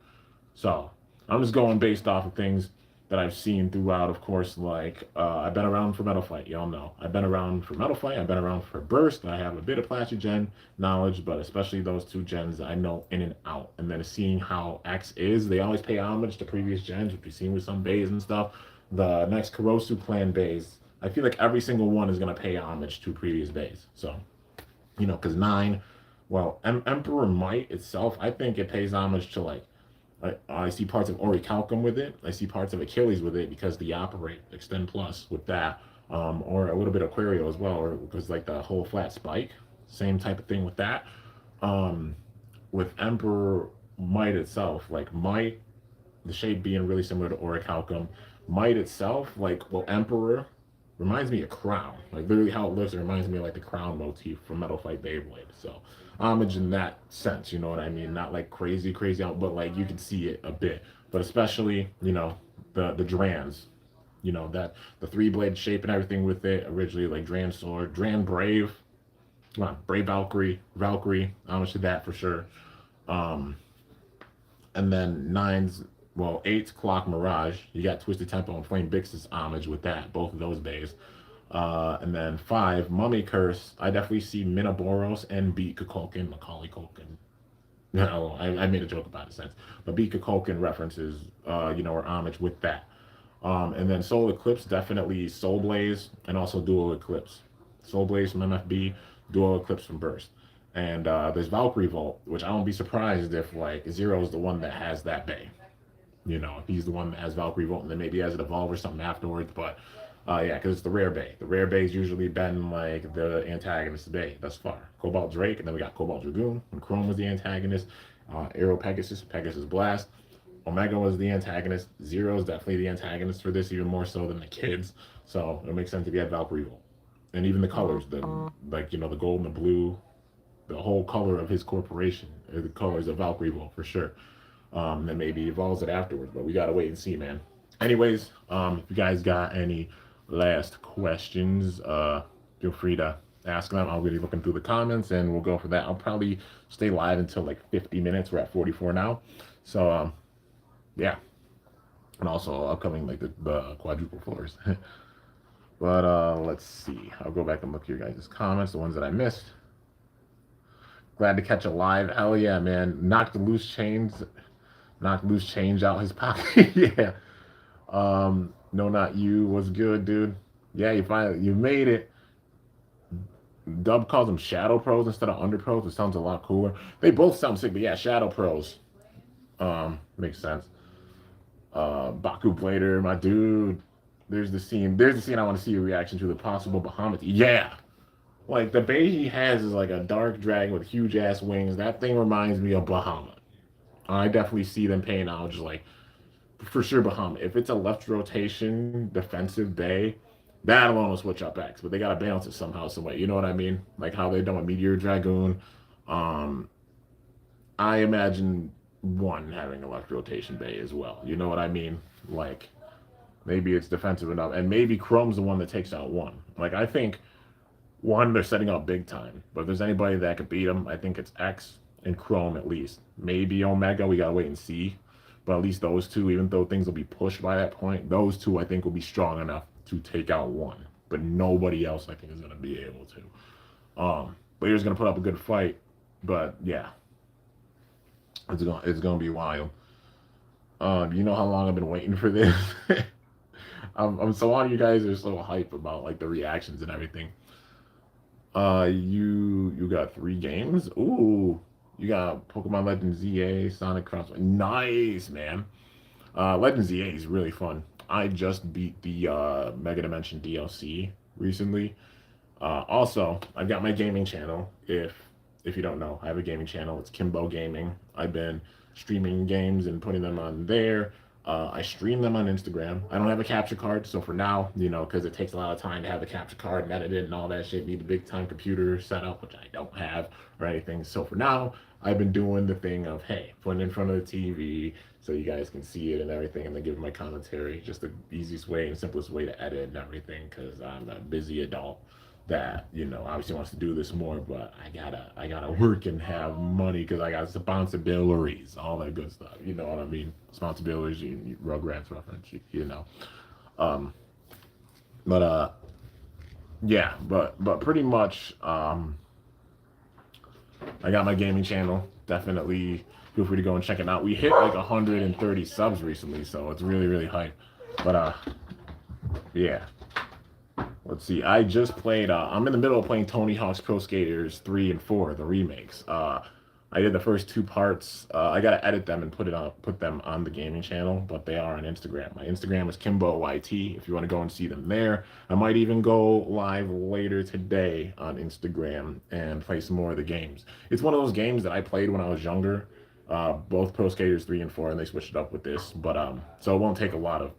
So I'm just going based off of things that I've seen throughout, of course, like I've been around for Metal Fight, y'all know. I've been around for Metal Fight, I've been around for Burst, I have a bit of Plastic Gen knowledge, but especially those two gens I know in and out. And then seeing how X is, they always pay homage to previous gens, which we've seen with some bays and stuff. The next Kurosu clan bays, I feel like every single one is going to pay homage to previous bays. So, you know, because 9, well, Emperor Might itself, I think it pays homage to like, I see parts of Orichalcum with it. I see parts of Achilles with it because the operate extend plus with that, or a little bit of Aquario as well, or because like the whole flat spike, same type of thing with that. Um, with Emperor Might itself, like Might, the shape being really similar to Orichalcum. Might itself, like well, Emperor reminds me of Crown. Like literally how it looks, it reminds me of like the Crown motif from Metal Fight Beyblade. So homage in that sense, you know what I mean? Not like crazy, crazy out, but like you can see it a bit. But especially, you know, the Drans, you know, that the 3-blade shape and everything with it. Originally like Dran Sword, Dran Brave, come on, Brave Valkyrie, homage to that for sure. Um, and then 9's, well, 8's Clock Mirage. You got Twisted Tempo and Flame Bix's homage with that, both of those days. And then 5, Mummy Curse. I definitely see Minaboros and Beat Kukulkan, Macaulay Culkin. No, I made a joke about it since. But Beat Kukulkan references, you know, or homage with that. And then Soul Eclipse, definitely Soul Blaze and also Dual Eclipse. Soul Blaze from MFB, Dual Eclipse from Burst. And there's Valkyrie Vault, which I won't be surprised if like Zero is the one that has that bay. You know, if he's the one that has Valkyrie Vault and then maybe has it evolve or something afterwards. But yeah, because it's the rare bay. The rare bay's usually been like the antagonist bay thus far. Cobalt Drake, and then we got Cobalt Dragoon, and Chrome was the antagonist. Aero Pegasus, Pegasus Blast. Omega was the antagonist. Zero is definitely the antagonist for this, even more so than the kids. So it makes sense if you had Valkyrie Vault. And even the colors, the like, you know, the gold and the blue, the whole color of his corporation, the colors of Valkyrie Vault for sure. Then maybe evolves it afterwards, but we gotta wait and see, man. Anyways, if you guys got any last questions, feel free to ask them. I'll be looking through the comments and we'll go for that. I'll probably stay live until like 50 minutes. We're at 44 now. So, yeah. And also upcoming like the quadruple floors. But let's see. I'll go back and look at your guys' comments, the ones that I missed. Glad to catch a live. Hell yeah, man. Knocked loose change out his pocket. Yeah. No, not you. Was good, dude. Yeah, you made it. Dub calls them Shadow Pros instead of Under Pros, which sounds a lot cooler. They both sound sick, but yeah, Shadow Pros. Makes sense. Baku Blader, my dude. There's the scene I want to see your reaction to, the possible Bahamut. Yeah. Like the bait he has is like a dark dragon with huge ass wings. That thing reminds me of Bahamut. I definitely see them paying out just like for sure Bahamut. If it's a left rotation defensive bay That alone will switch up X, but they gotta balance it somehow, some way. You know what I mean? Like how they done with Meteor Dragoon. Um, I imagine one having a left rotation bay as well. You know what I mean? Like maybe it's defensive enough, and maybe Chrome's the one that takes out one. Like I think one they're setting up big time, but if there's anybody that could beat them, I think it's X and Chrome at least. Maybe Omega, we gotta wait and see. But at least those two, even though things will be pushed by that point, those two I think will be strong enough to take out one. But nobody else I think is gonna be able to. Blader's gonna put up a good fight, but yeah, it's gonna be wild. You know how long I've been waiting for this. I'm so on. You guys are so hype about like the reactions and everything. You got 3 games. Ooh, you got Pokemon Legends ZA, Sonic Cross. Nice, man. Legends ZA is really fun. I just beat the Mega Dimension DLC recently. Also, I've got my gaming channel. If you don't know, I have a gaming channel. It's Kimbo Gaming. I've been streaming games and putting them on there. I stream them on Instagram. I don't have a capture card, so for now, because it takes a lot of time to have the capture card and edit it and all that shit, need a big time computer setup, which I don't have or anything. So for now, I've been doing the thing of, hey, putting it in front of the TV so you guys can see it and everything, and then giving my commentary. Just the easiest way and simplest way to edit and everything, because I'm a busy adult that obviously wants to do this more, but I gotta work and have money because I got responsibilities, all that good stuff. You know what I mean? Responsibilities, Rugrats reference, um, but yeah, but pretty much, I got my gaming channel. Definitely feel free to go and check it out. We hit like 130 subs recently, so it's really really hype. But yeah. Let's see. I just played. I'm in the middle of playing Tony Hawk's Pro Skaters 3 and 4, the remakes. I did the first 2 parts. I gotta edit them and put them on the gaming channel, but they are on Instagram. My Instagram is KimboYT. If you want to go and see them there, I might even go live later today on Instagram and play some more of the games. It's one of those games that I played when I was younger, both Pro Skaters 3 and 4, and they switched it up with this. But so it won't take a lot of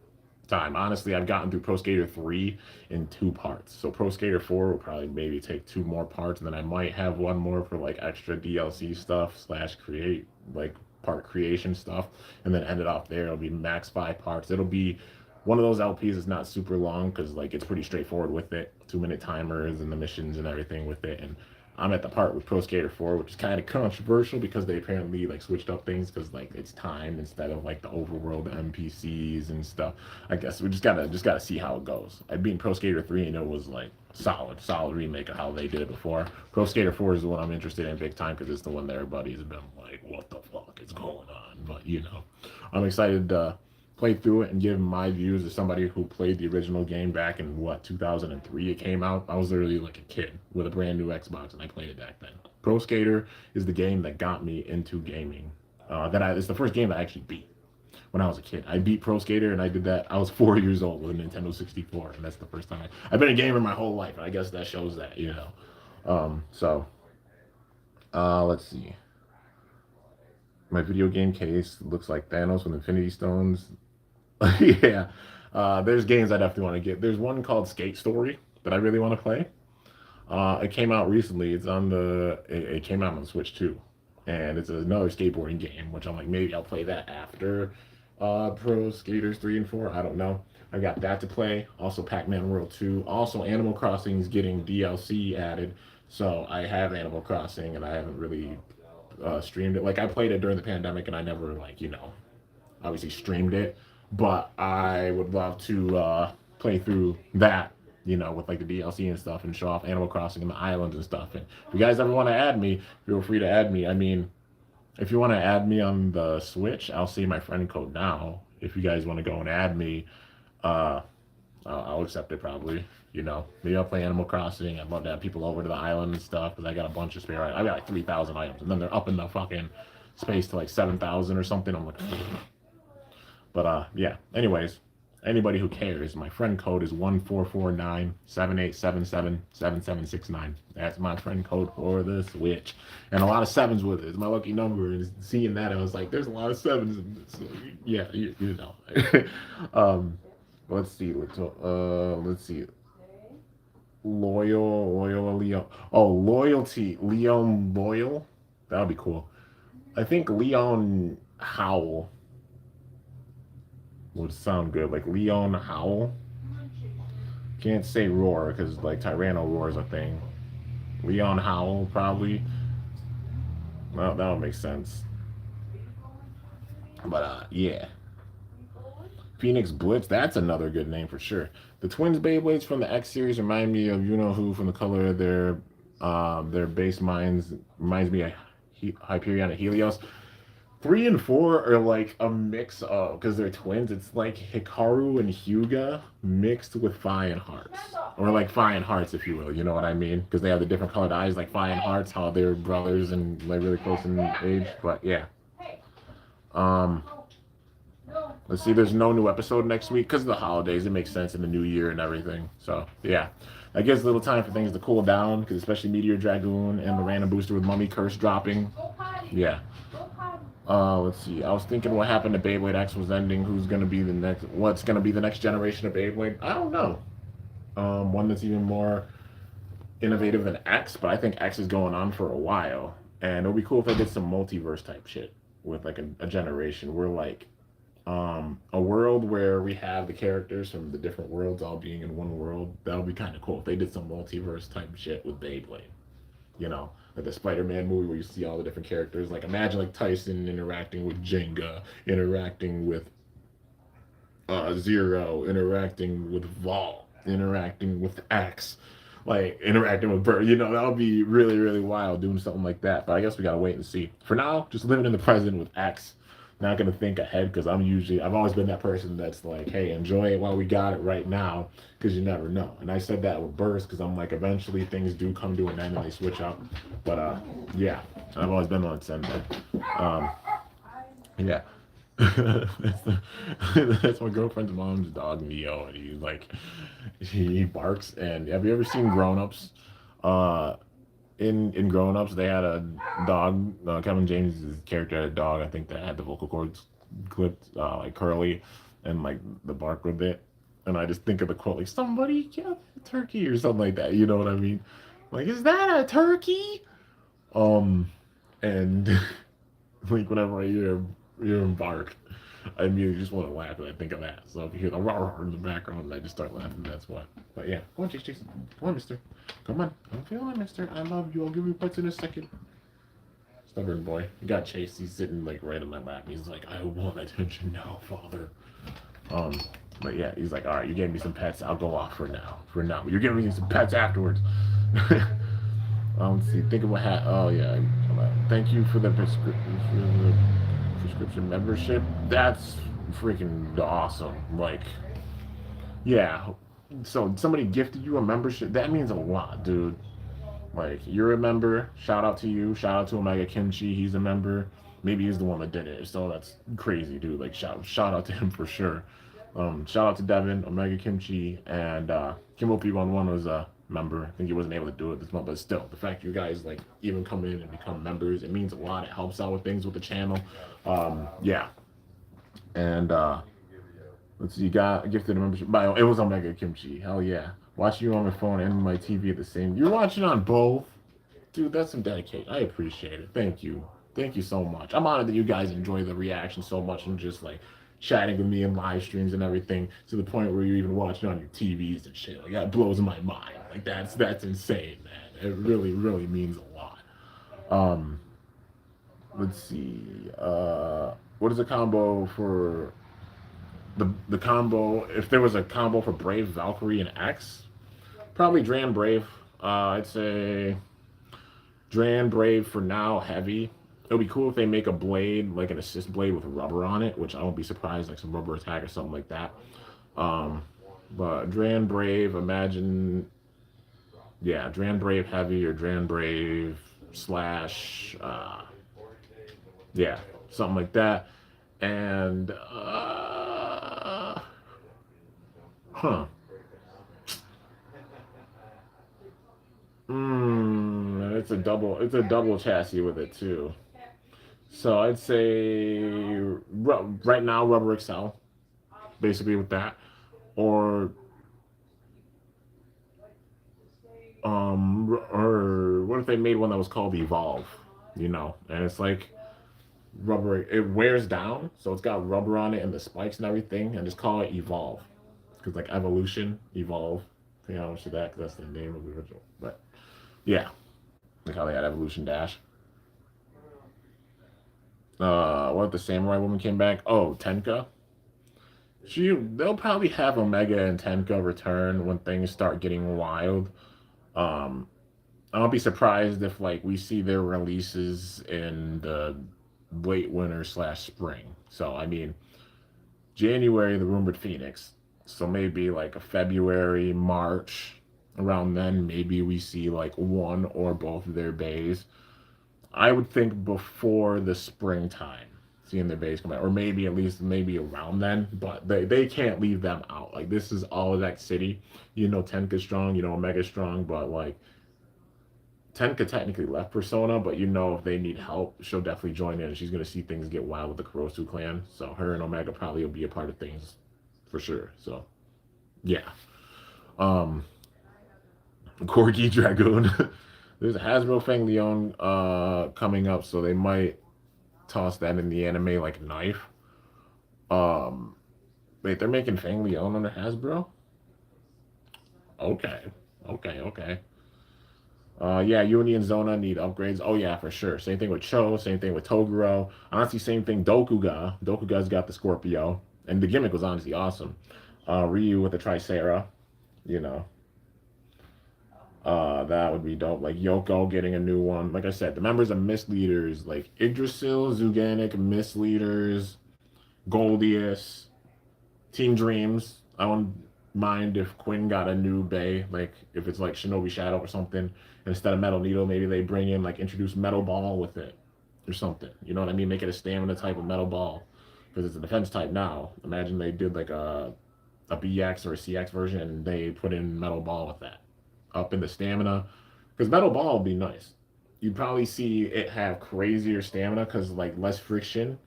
time. Honestly, I've gotten through Pro Skater 3 in 2 parts. So Pro Skater 4 will probably maybe take 2 more parts, and then I might have one more for like extra DLC stuff / create like part creation stuff, and then end it off there. It'll be max 5 parts. It'll be one of those LPs that's not super long because like it's pretty straightforward with it. 2-minute timers and the missions and everything with it. And I'm at the part with Pro Skater 4, which is kind of controversial because they apparently like switched up things because like it's timed instead of like the overworld NPCs and stuff. I guess we just gotta see how it goes. I beat Pro Skater 3 and it was like solid remake of how they did it before. Pro Skater 4 is the one I'm interested in big time because it's the one that everybody's been like, what the fuck is going on? But I'm excited to play through it and give my views as somebody who played the original game back in 2003 it came out. I was literally like a kid with a brand new Xbox and I played it back then. Pro Skater is the game that got me into gaming. It's the first game I actually beat when I was a kid. I beat Pro Skater and I did that. I was 4 years old with a Nintendo 64 and that's the first time I've been a gamer my whole life, and I guess that shows that, let's see. My video game case looks like Thanos with Infinity Stones. Yeah, there's games I definitely want to get. There's one called Skate Story that I really want to play. It came out recently. It came out on the Switch too, and it's another skateboarding game, which I'm like maybe I'll play that after Pro Skaters 3 and 4. I don't know. I got that to play. Also Pac-Man World 2. Also Animal Crossing is getting DLC added, so I have Animal Crossing and I haven't really streamed it. Like I played it during the pandemic and I never obviously streamed it. But I would love to play through that, with like the DLC and stuff and show off Animal Crossing and the islands and stuff. And if you guys ever want to add me, feel free to add me. I mean, if you want to add me on the Switch, I'll say my friend code now. If you guys want to go and add me, I'll accept it probably. Maybe I'll play Animal Crossing. I'd love to have people over to the island and stuff because I got a bunch of spare items. I got like 3,000 items, and then they're up in the fucking space to like 7,000 or something. I'm like, but yeah. Anyways, anybody who cares, my friend code is 1449-7877-7769. That's my friend code for the Switch, and a lot of 7s with it. It's my lucky number. And seeing that, I was like, there's a lot of 7s in this. So, yeah, you know. Let's see. Let's see. Loyal Leon. Oh, loyalty, Leon Loyal. That would be cool. I think Leon Howl would sound good. Like Leon Howl. Can't say roar because like Tyranno roar is a thing. Leon Howl probably. Well, that would make sense. But yeah. Phoenix Blitz, that's another good name for sure. The twins Beyblades from the X series remind me of you know who from the color of their base mines reminds me of Hyperion and Helios. 3 and 4 are like a mix of because they're twins. It's like Hikaru and Hyuga mixed with Phi and Hearts, or like Phi and Hearts, if you will. You know what I mean? Because they have the different colored eyes, like Phi and Hearts, how they're brothers and like really close in age. But yeah, um, let's see. There's no new episode next week because of the holidays. It makes sense in the new year and everything. So yeah, that gives a little time for things to cool down because especially Meteor Dragoon and the random booster with Mummy Curse dropping. Yeah. Let's see. I was thinking what happened to Beyblade X was ending. Who's gonna be the next? What's gonna be the next generation of Beyblade? I don't know. One that's even more innovative than X, but I think X is going on for a while, and it'll be cool if they did some multiverse type shit with like a generation. We're like a world where we have the characters from the different worlds all being in one world. That would be kind of cool if they did some multiverse type shit with Beyblade. You know, like the Spider-Man movie where you see all the different characters. Like imagine like Tyson interacting with Jenga, interacting with Zero, interacting with Vault, interacting with X, like interacting with Bird. You know, that would be really, really wild doing something like that. But I guess we gotta wait and see. For now, just living in the present with X. Not gonna think ahead because I've always been that person that's like, hey, enjoy it while we got it right now because you never know. And I said that with Burst because I'm like, eventually things do come to an end and they switch up. But yeah, I've always been on that. Yeah. That's my girlfriend's mom's dog Neo, and he's like, he barks. And have you ever seen Grown Ups? Uh, in Grown Ups, they had a dog. Kevin James' character had a dog. I think that had the vocal cords clipped, like curly, and like the bark with it. And I just think of the quote like "somebody killed a turkey" or something like that. You know what I mean? Like, is that a turkey? Um, and like whenever I hear him bark, I immediately just want to laugh and I think of that. So if you hear the roar in the background, I just start laughing. That's why. But yeah, come on, Jason. Come on, Mister. Come on. I'm feeling it, Mister. I love you. I'll give you pets in a second. Stubborn boy. He got chased. He's sitting like right in my lap. He's like, I want attention now, father. Um, but yeah, he's like, all right, you gave me some pets. I'll go off for now. For now, you're giving me some pets afterwards. Let's see. Think of what hat. Oh yeah. Thank you for the prescription membership. That's freaking awesome. Like, yeah. So somebody gifted you a membership. That means a lot, dude. Like, you're a member. Shout out to you. Shout out to Omega Kimchi. He's a member. Maybe he's the one that did it. So that's crazy, dude. Like, shout out to him for sure. Shout out to Devin, Omega Kimchi, and Kim OP11 was a member. I think he wasn't able to do it this month, but still, the fact you guys like even come in and become members, it means a lot. It helps out with things with the channel. Yeah. And let's see, you got gifted a membership. It was Omega Kimchi. Hell yeah. Watching you on my phone and my TV at the same. You're watching on both, dude. That's some dedication. I appreciate it. Thank you. Thank you so much. I'm honored that you guys enjoy the reaction so much and just like chatting with me in live streams and everything to the point where you're even watching on your TVs and shit. Like that blows my mind. Like that's insane, man. It really, really means a lot. Um, let's see. What is a combo for the combo? If there was a combo for Brave, Valkyrie, and X, probably Dran Brave. I'd say Dran Brave for now, heavy. It would be cool if they make a blade, like an assist blade with rubber on it, which I won't be surprised, like some rubber attack or something like that. Um, but Dran Brave, imagine, yeah, Dran Brave heavy or Dran Brave slash, yeah, something like that. And, huh. It's a double chassis with it too. So I'd say right now Rubber Excel, basically with that, or Or what if they made one that was called Evolve? And it's like rubber. It wears down, so it's got rubber on it and the spikes and everything, and just call it Evolve, because like evolution, evolve. Should that? Because that's the name of the original. But yeah, like how they had Evolution Dash. What if the samurai woman came back? Oh, Tenka. They'll probably have Omega and Tenka return when things start getting wild. Um, I'll be surprised if like we see their releases in the late winter slash spring. So I mean, January the rumored Phoenix. So maybe like a February, March, around then maybe we see like one or both of their bays. I would think before the springtime, seeing their base come out, or maybe at least maybe around then. But they can't leave them out. Like this is all of that city. Tenka's strong. Omega's strong. But like Tenka technically left Persona, but if they need help, she'll definitely join in. She's gonna see things get wild with the Kurosu clan. So her and Omega probably will be a part of things for sure. So yeah. Um, Corgi Dragoon. There's a Hasbro Fang Leon coming up, so they might toss that in the anime like knife. Um, Wait, they're making Fang Leon under Hasbro? Okay, okay. Yeah, Uni and Zona need upgrades. Oh yeah, for sure. Same thing with Cho. Same thing with Toguro. Honestly, same thing. Dokuga. Dokuga's got the Scorpio, and the gimmick was honestly awesome. Ryu with the Tricera. You know, that would be dope. Like Yoko getting a new one. Like I said, the members of Misleaders, like Yggdrasil, Zuganic, Misleaders, Goldius, Team Dreams. I wouldn't mind if Quinn got a new Bay, like if it's like Shinobi Shadow or something. Instead of Metal Needle, maybe they bring in like introduce Metal Ball with it or something. You know what I mean? Make it a stamina type of Metal Ball because it's a defense type now. Imagine they did like a BX or a CX version and they put in Metal Ball with that up in the stamina because Metal Ball would be nice. You'd probably see it have crazier stamina because like less friction,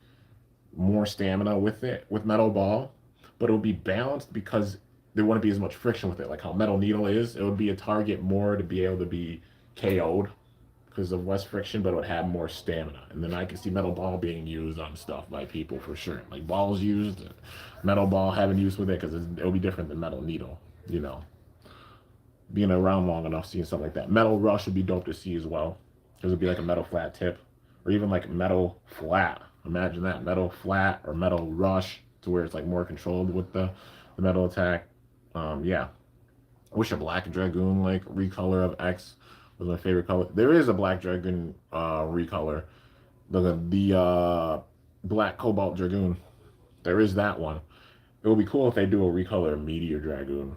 more stamina with it with Metal Ball, but it would be balanced because there wouldn't be as much friction with it. Like how Metal Needle is, it would be a target more to be able to be KO'd because of less friction, but it would have more stamina. And then I can see Metal Ball being used on stuff by people for sure. Like balls used, Metal Ball having use with it because it'll be different than Metal Needle. You know, being around long enough, seeing stuff like that. Metal Rush would be dope to see as well because it'd be like a metal flat tip, or even like metal flat. Imagine that metal flat or metal rush to where it's like more controlled with the metal attack. Yeah, I wish a Black Dragoon like recolor of X was my favorite color. There is a Black Dragoon recolor. The Black Cobalt Dragoon. There is that one. It would be cool if they do a recolor of Meteor Dragoon.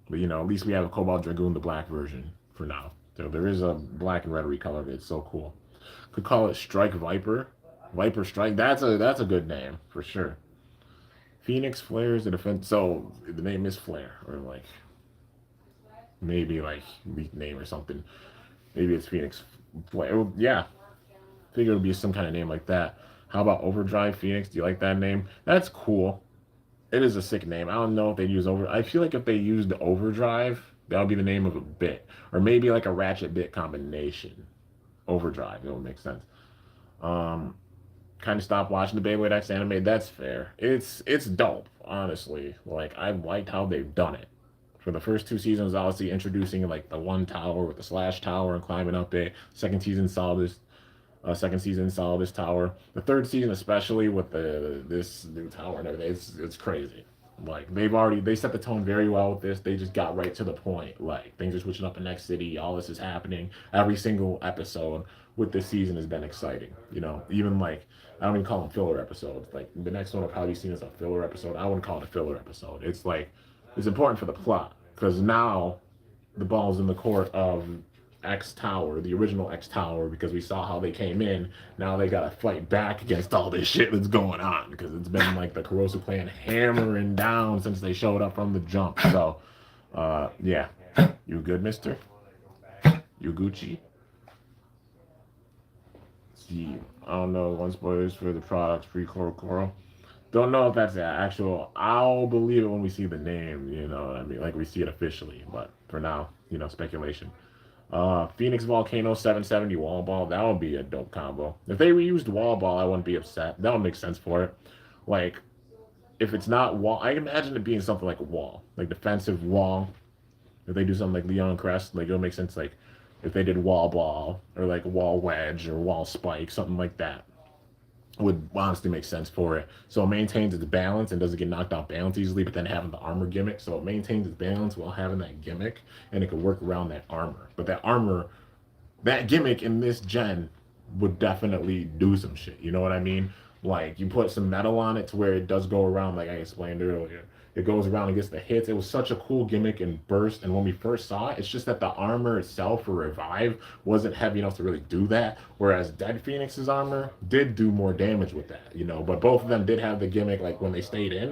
But at least we have a Cobalt Dragoon, the black version for now. So there is a black and red recolor of it. It's so cool. Could call it Strike Viper. Viper Strike. That's a good name for sure. Phoenix Flare is a defense. So the name is Flare, or like maybe like weak name or something. Maybe it's Phoenix Flare. Yeah, figure it would be some kind of name like that. How about Overdrive Phoenix? Do you like that name? That's cool. It is a sick name. I don't know if they use over. I feel like if they used Overdrive, that would be the name of a bit, or maybe like a Ratchet bit combination. Overdrive. It would make sense. Um, Kind of stopped watching the Beyblade X anime. That's fair. It's dope, honestly. Like I liked how they've done it. For the first two seasons, obviously introducing like the one tower with the slash tower and climbing up it. Second season saw this tower. The third season, especially with this new tower and everything, it's crazy. Like they set the tone very well with this. They just got right to the point. Like things are switching up in next city. All this is happening. Every single episode with this season has been exciting. Even like I don't even call them filler episodes. Like the next one will probably be seen as a filler episode. I wouldn't call it a filler episode. It's like it's important for the plot because now the ball's in the court of X Tower, the original X Tower, because we saw how they came in. Now they gotta fight back against all this shit that's going on because it's been like the Kurosu clan hammering down since they showed up from the jump. So, yeah, you good, Mister? You Gucci? See, I don't know. One spoilers for the products pre Coral. Don't know if that's the actual. I'll believe it when we see the name. You know what I mean? Like we see it officially. But for now, speculation. Phoenix Volcano 770 Wall Ball. That would be a dope combo. If they reused Wall Ball, I wouldn't be upset. That would make sense for it. Like, if it's not wall, I imagine it being something like a wall, like defensive wall. If they do something like Leon Crest, like it'll make sense. Like if they did wall ball or like wall wedge or wall spike, something like that would honestly make sense for it. So it maintains its balance and doesn't get knocked off balance easily, but then having the armor gimmick, so it maintains its balance while having that gimmick, and it can work around that armor. But that armor, that gimmick in this gen would definitely do some shit. You know what I mean? Like you put some metal on it to where it does go around, like I explained earlier. It goes around and gets the hits. It was such a cool gimmick and burst. And when we first saw it, it's just that the armor itself for Revive wasn't heavy enough to really do that. Whereas Dead Phoenix's armor did do more damage with that, you know. But both of them did have the gimmick, like when they stayed in,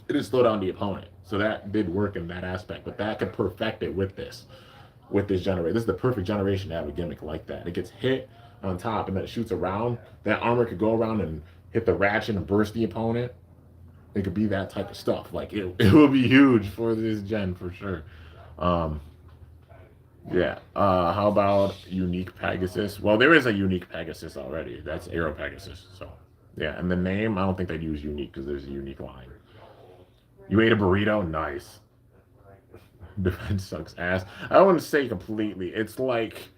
it did slow down the opponent. So that did work in that aspect. But that could perfect it with this generation. This is the perfect generation to have a gimmick like that. It gets hit on top and then it shoots around. That armor could go around and hit the ratchet and burst the opponent. It could be that type of stuff. Like it will be huge for this gen for sure. Um, yeah. How about unique Pegasus? Well, there is a unique Pegasus already. That's Aero Pegasus. So yeah, and the name I don't think they'd use unique because there's a unique line. You ate a burrito? Nice. Defense sucks ass. I don't want to say completely. It's like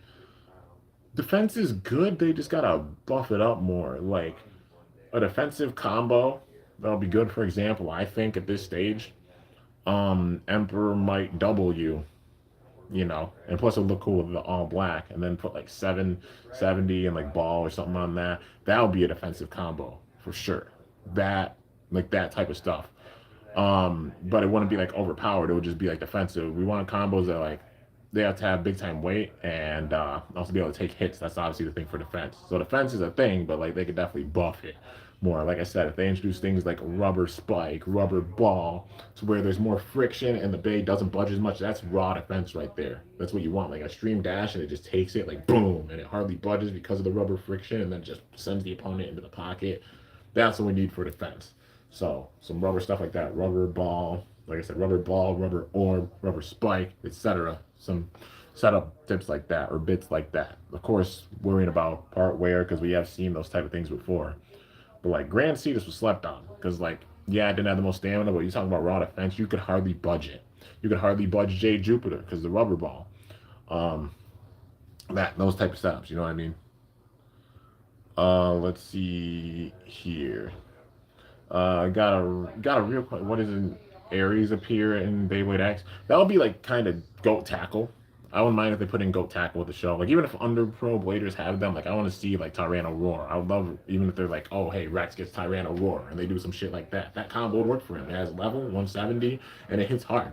defense is good. They just gotta buff it up more. Like a defensive combo that'll be good. For example, I think at this stage, Emperor might double you, you know, and plus it'll look cool with the all black, and then put like 770 and like ball or something on that. That'll be a defensive combo for sure. That like that type of stuff. But it wouldn't be like overpowered. It would just be like defensive. We want combos that like they have to have big time weight and also be able to take hits. That's obviously the thing for defense. So defense is a thing, but like they could definitely buff it more. Like I said, if they introduce things like rubber spike, rubber ball, to where there's more friction and the blade doesn't budge as much, that's raw defense right there. That's what you want. Like a stream dash and it just takes it like boom and it hardly budges because of the rubber friction and then just sends the opponent into the pocket. That's what we need for defense. So some rubber stuff like that, rubber ball, like I said, rubber ball, rubber orb, rubber spike, etc. Some setup tips like that or bits like that. Of course, worrying about part wear because we have seen those type of things before. But like Grand Cetus was slept on because like yeah, I didn't have the most stamina, but you talking about raw defense, you could hardly budge it. You could hardly budge Jade Jupiter because the rubber ball. Um, that those type of setups, you know what I mean? Let's see here. Got a real question. What is an Ares appear in Beyblade X? That would be like kind of goat tackle. I wouldn't mind if they put in goat tackle with the show. Like even if under pro bladers have them, like I want to see like Tyranno Roar. I would love even if they're like, oh hey, Rex gets Tyranno Roar and they do some shit like that. That combo would work for him. It has level 170 and it hits hard.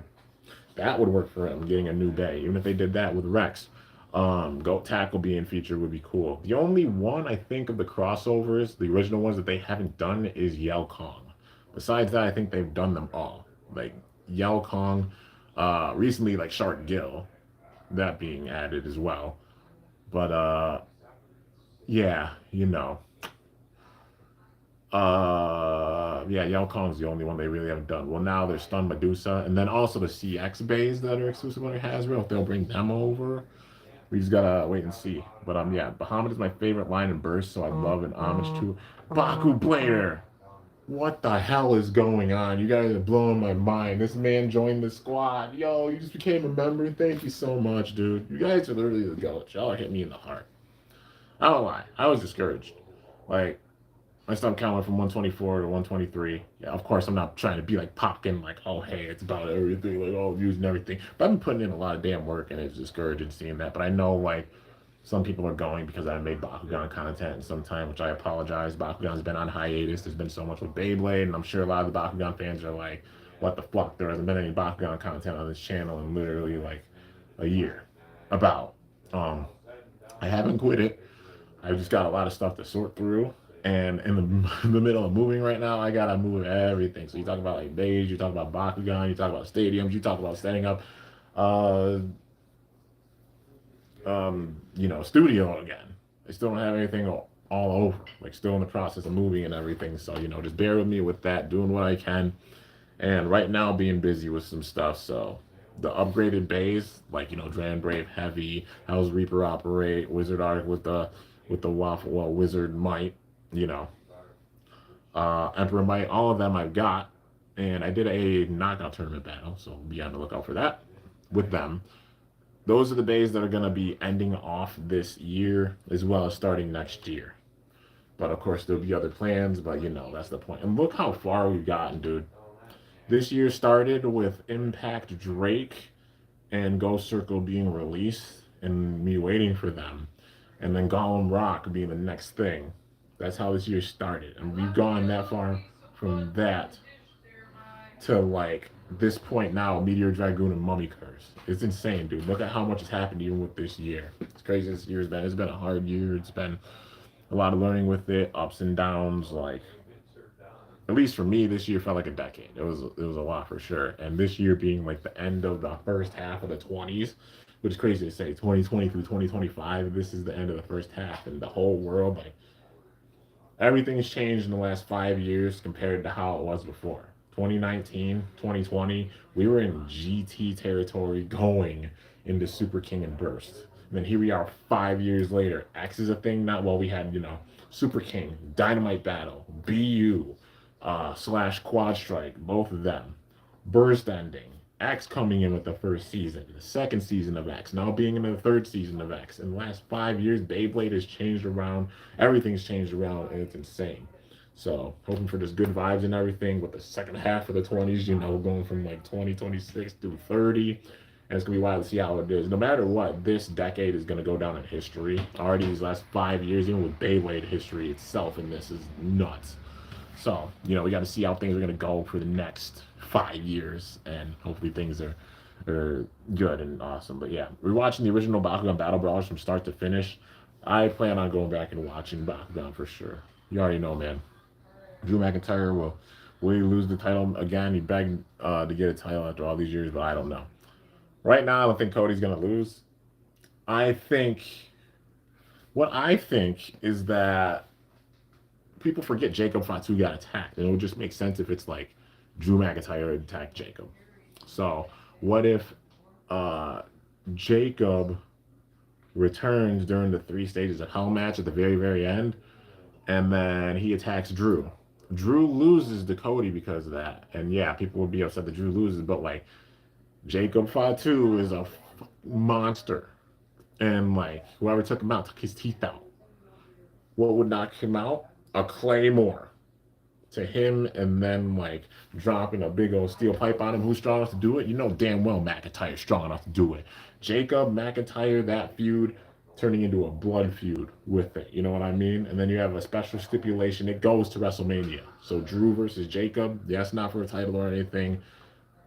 That would work for him getting a new bay. Even if they did that with Rex. Goat tackle being featured would be cool. The only one I think of the crossovers, the original ones that they haven't done is Yell Kong. Besides that, I think they've done them all. Like Yell Kong, recently like Shark Gill, that being added as well. But yeah, you know. Yeah, Yell Kong's the only one they really haven't done. Well, now there's Stun Medusa, and then also the CX bays that are exclusive on Hasbro. If they'll bring them over, we just gotta wait and see. But yeah, Bahamut is my favorite line in Burst, so I love an homage to Baku Blader. What the hell is going on? You guys are blowing my mind. This man joined the squad. Yo, you just became a member. Thank you so much, dude. You guys are literally the goats. Y'all hit me in the heart. I don't lie. I was discouraged. Like, I stopped counting from 124 to 123. Yeah, of course, I'm not trying to be like Popkin, like, oh, hey, it's about everything, like, all views and everything. But I've been putting in a lot of damn work, and it's discouraging seeing that. But I know, like, some people are going because I made Bakugan content in some time, which I apologize. Bakugan's been on hiatus. There's been so much with Beyblade, and I'm sure a lot of the Bakugan fans are like, what the fuck? There hasn't been any Bakugan content on this channel in literally, like, a year. About. I haven't quit it. I've just got a lot of stuff to sort through. And in the middle of moving right now, I gotta move everything. So you talk about like bays, you talk about Bakugan, you talk about stadiums, you talk about setting up, you know, studio again. I still don't have anything all over. Like still in the process of moving and everything. So you know, just bear with me with that, doing what I can. And right now, being busy with some stuff. So the upgraded bays, like, you know, Dran Brave Heavy, Hell's Reaper Operate, Wizard Arc with the Waffle, well, Wizard Might, you know, Emperor Might, all of them I've got. And I did a knockout tournament battle, so be on the lookout for that with them. Those are the bays that are going to be ending off this year as well as starting next year. But of course, there'll be other plans, but you know, that's the point. And look how far we've gotten, dude. This year started with Impact Drake and Ghost Circle being released and me waiting for them. And then Gollum Rock being the next thing. That's how this year started. And we've gone that far from that to like this point now, Meteor Dragoon and Mummy Curse. It's insane, dude. Look at how much has happened even with this year. It's crazy this year's been. It's been a hard year. It's been a lot of learning with it, ups and downs. Like, at least for me, this year felt like a decade. It was a lot for sure. And this year being like the end of the first half of the 20s, which is crazy to say, 2020 through 2025. This is the end of the first half, and the whole world, like, everything's changed in the last 5 years compared to how it was before. 2019, 2020, we were in GT territory going into Super King and Burst. And then here we are 5 years later. X is a thing now. Well, we had, you know, Super King, Dynamite Battle, BU, slash Quad Strike, both of them. Burst ending. X coming in with the first season, the second season of X, now being in the third season of X. In the last 5 years, Beyblade has changed around. Everything's changed around, and it's insane. So, hoping for just good vibes and everything with the second half of the 20s, you know, going from like 2026 to 30. And it's going to be wild to see how it is. No matter what, this decade is going to go down in history. Already these last 5 years, even with Beyblade history itself, and this is nuts. So, you know, we got to see how things are going to go for the next 5 years, and hopefully things are good and awesome. But yeah, we're watching the original Bakugan Battle Brawlers from start to finish. I plan on going back and watching Bakugan for sure. You already know, man. Drew McIntyre will he lose the title again? He begged to get a title after all these years, but I don't know. Right now, I don't think Cody's going to lose. I think what I think is that people forget Jacob Fatu got attacked, and it would just make sense if it's like Drew McIntyre attacked Jacob. So what if Jacob returns during the 3 stages of Hell match at the very, very end, and then he attacks Drew. Drew loses to Cody because of that. And yeah, people would be upset that Drew loses, but like Jacob Fatu is a monster. And like whoever took him out took his teeth out. What would knock him out? A claymore to him, and then like dropping a big old steel pipe on him. Who's strong enough to do it? You know damn well McIntyre's strong enough to do it. Jacob McIntyre, that feud turning into a blood feud with it. You know what I mean? And then you have a special stipulation. It goes to WrestleMania. So Drew versus Jacob. Yes, not for a title or anything.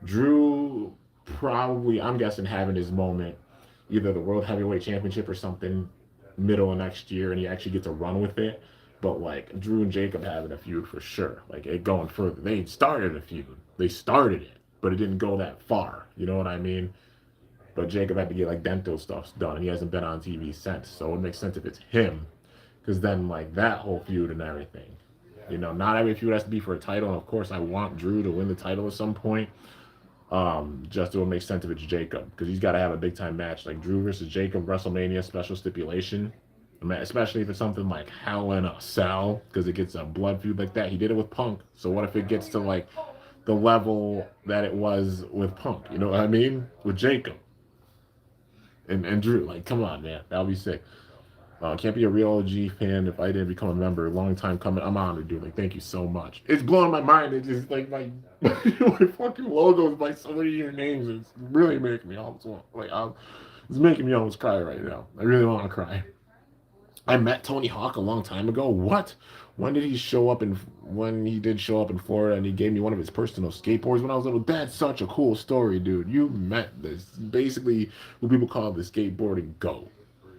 Drew probably, I'm guessing, having his moment, either the World Heavyweight Championship or something, middle of next year, and he actually gets a run with it. But like Drew and Jacob having a feud for sure. Like it going further. They started a feud. They started it, but it didn't go that far. You know what I mean? But Jacob had to get like dental stuff done, and he hasn't been on TV since. So it makes sense if it's him, because then like that whole feud and everything. You know, not every feud has to be for a title. And of course, I want Drew to win the title at some point. Just it would make sense if it's Jacob, because he's got to have a big time match like Drew versus Jacob, WrestleMania special stipulation. Especially if it's something like Hell in a Cell, because it gets a blood feud like that. He did it with Punk. So what if it gets to like the level that it was with Punk? You know what I mean? With Jacob and Drew. Like, come on, man. That would be sick. Can't be a real OG fan if I didn't become a member. Long time coming. I'm honored, dude. Like, thank you so much. It's blowing my mind. It's just like my fucking logos by so many of your names. It's really making me almost it's making me almost cry right now. I really want to cry. I met Tony Hawk a long time ago. What? When did he show up when he did show up in Florida, and he gave me one of his personal skateboards when I was little? That's such a cool story, dude. You met this. Basically what people call the skateboarding GOAT.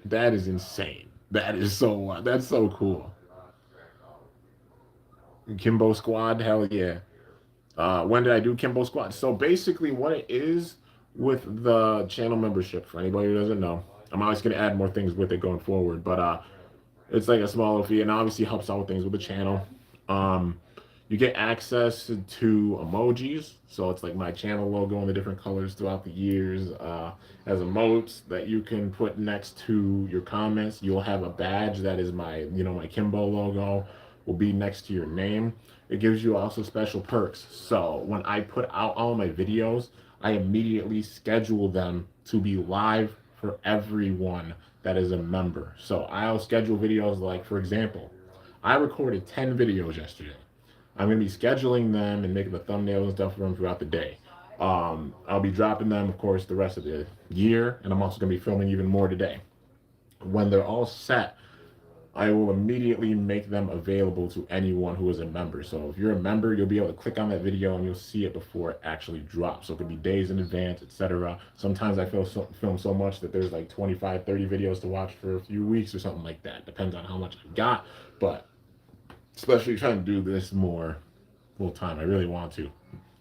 That is insane. That's so cool. Kimbo Squad, hell yeah. When did I do Kimbo Squad? So basically what it is with the channel membership, for anybody who doesn't know, I'm always going to add more things with it going forward, but it's like a smaller fee, and obviously helps out with things with the channel. You get access to emojis, so it's like my channel logo in the different colors throughout the years. As emotes that you can put next to your comments. You'll have a badge that is my, my Kimbo logo will be next to your name. It gives you also special perks. So when I put out all my videos, I immediately schedule them to be live for everyone that is a member. So I'll schedule videos like, for example, I recorded 10 videos yesterday. I'm going to be scheduling them and making the thumbnails and stuff for them throughout the day. I'll be dropping them, of course, the rest of the year, and I'm also going to be filming even more today. When they're all set, I will immediately make them available to anyone who is a member. So if you're a member, you'll be able to click on that video and you'll see it before it actually drops. So it could be days in advance, etc. Sometimes I film so much that there's like 25, 30 videos to watch for a few weeks or something like that. Depends on how much I've got. But especially trying to do this more full time. I really want to.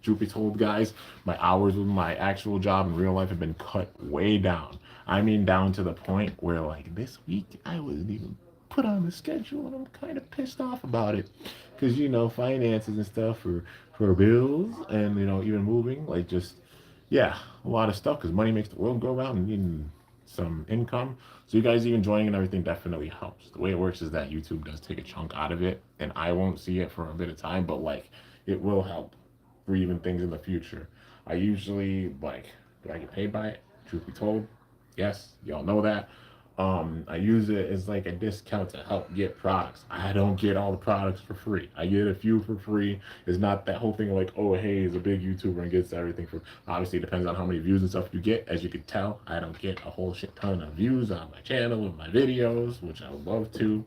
Truth be told, guys, my hours with my actual job in real life have been cut way down. I mean, down to the point where, like, this week I wasn't even put on the schedule, and I'm kind of pissed off about it. Because, finances and stuff for bills and, even moving, like, just, yeah, a lot of stuff. Because money makes the world go round and needing some income. So you guys even joining and everything definitely helps. The way it works is that YouTube does take a chunk out of it, and I won't see it for a bit of time, but, like, it will help for even things in the future. I usually, like, do I get paid by it? Truth be told, yes, y'all know that. I use it as like a discount to help get products. I don't get all the products for free. I get a few for free. It's not that whole thing like, oh, hey, he's a big YouTuber and gets everything for. Obviously, it depends on how many views and stuff you get. As you can tell, I don't get a whole shit ton of views on my channel with my videos, which I would love to.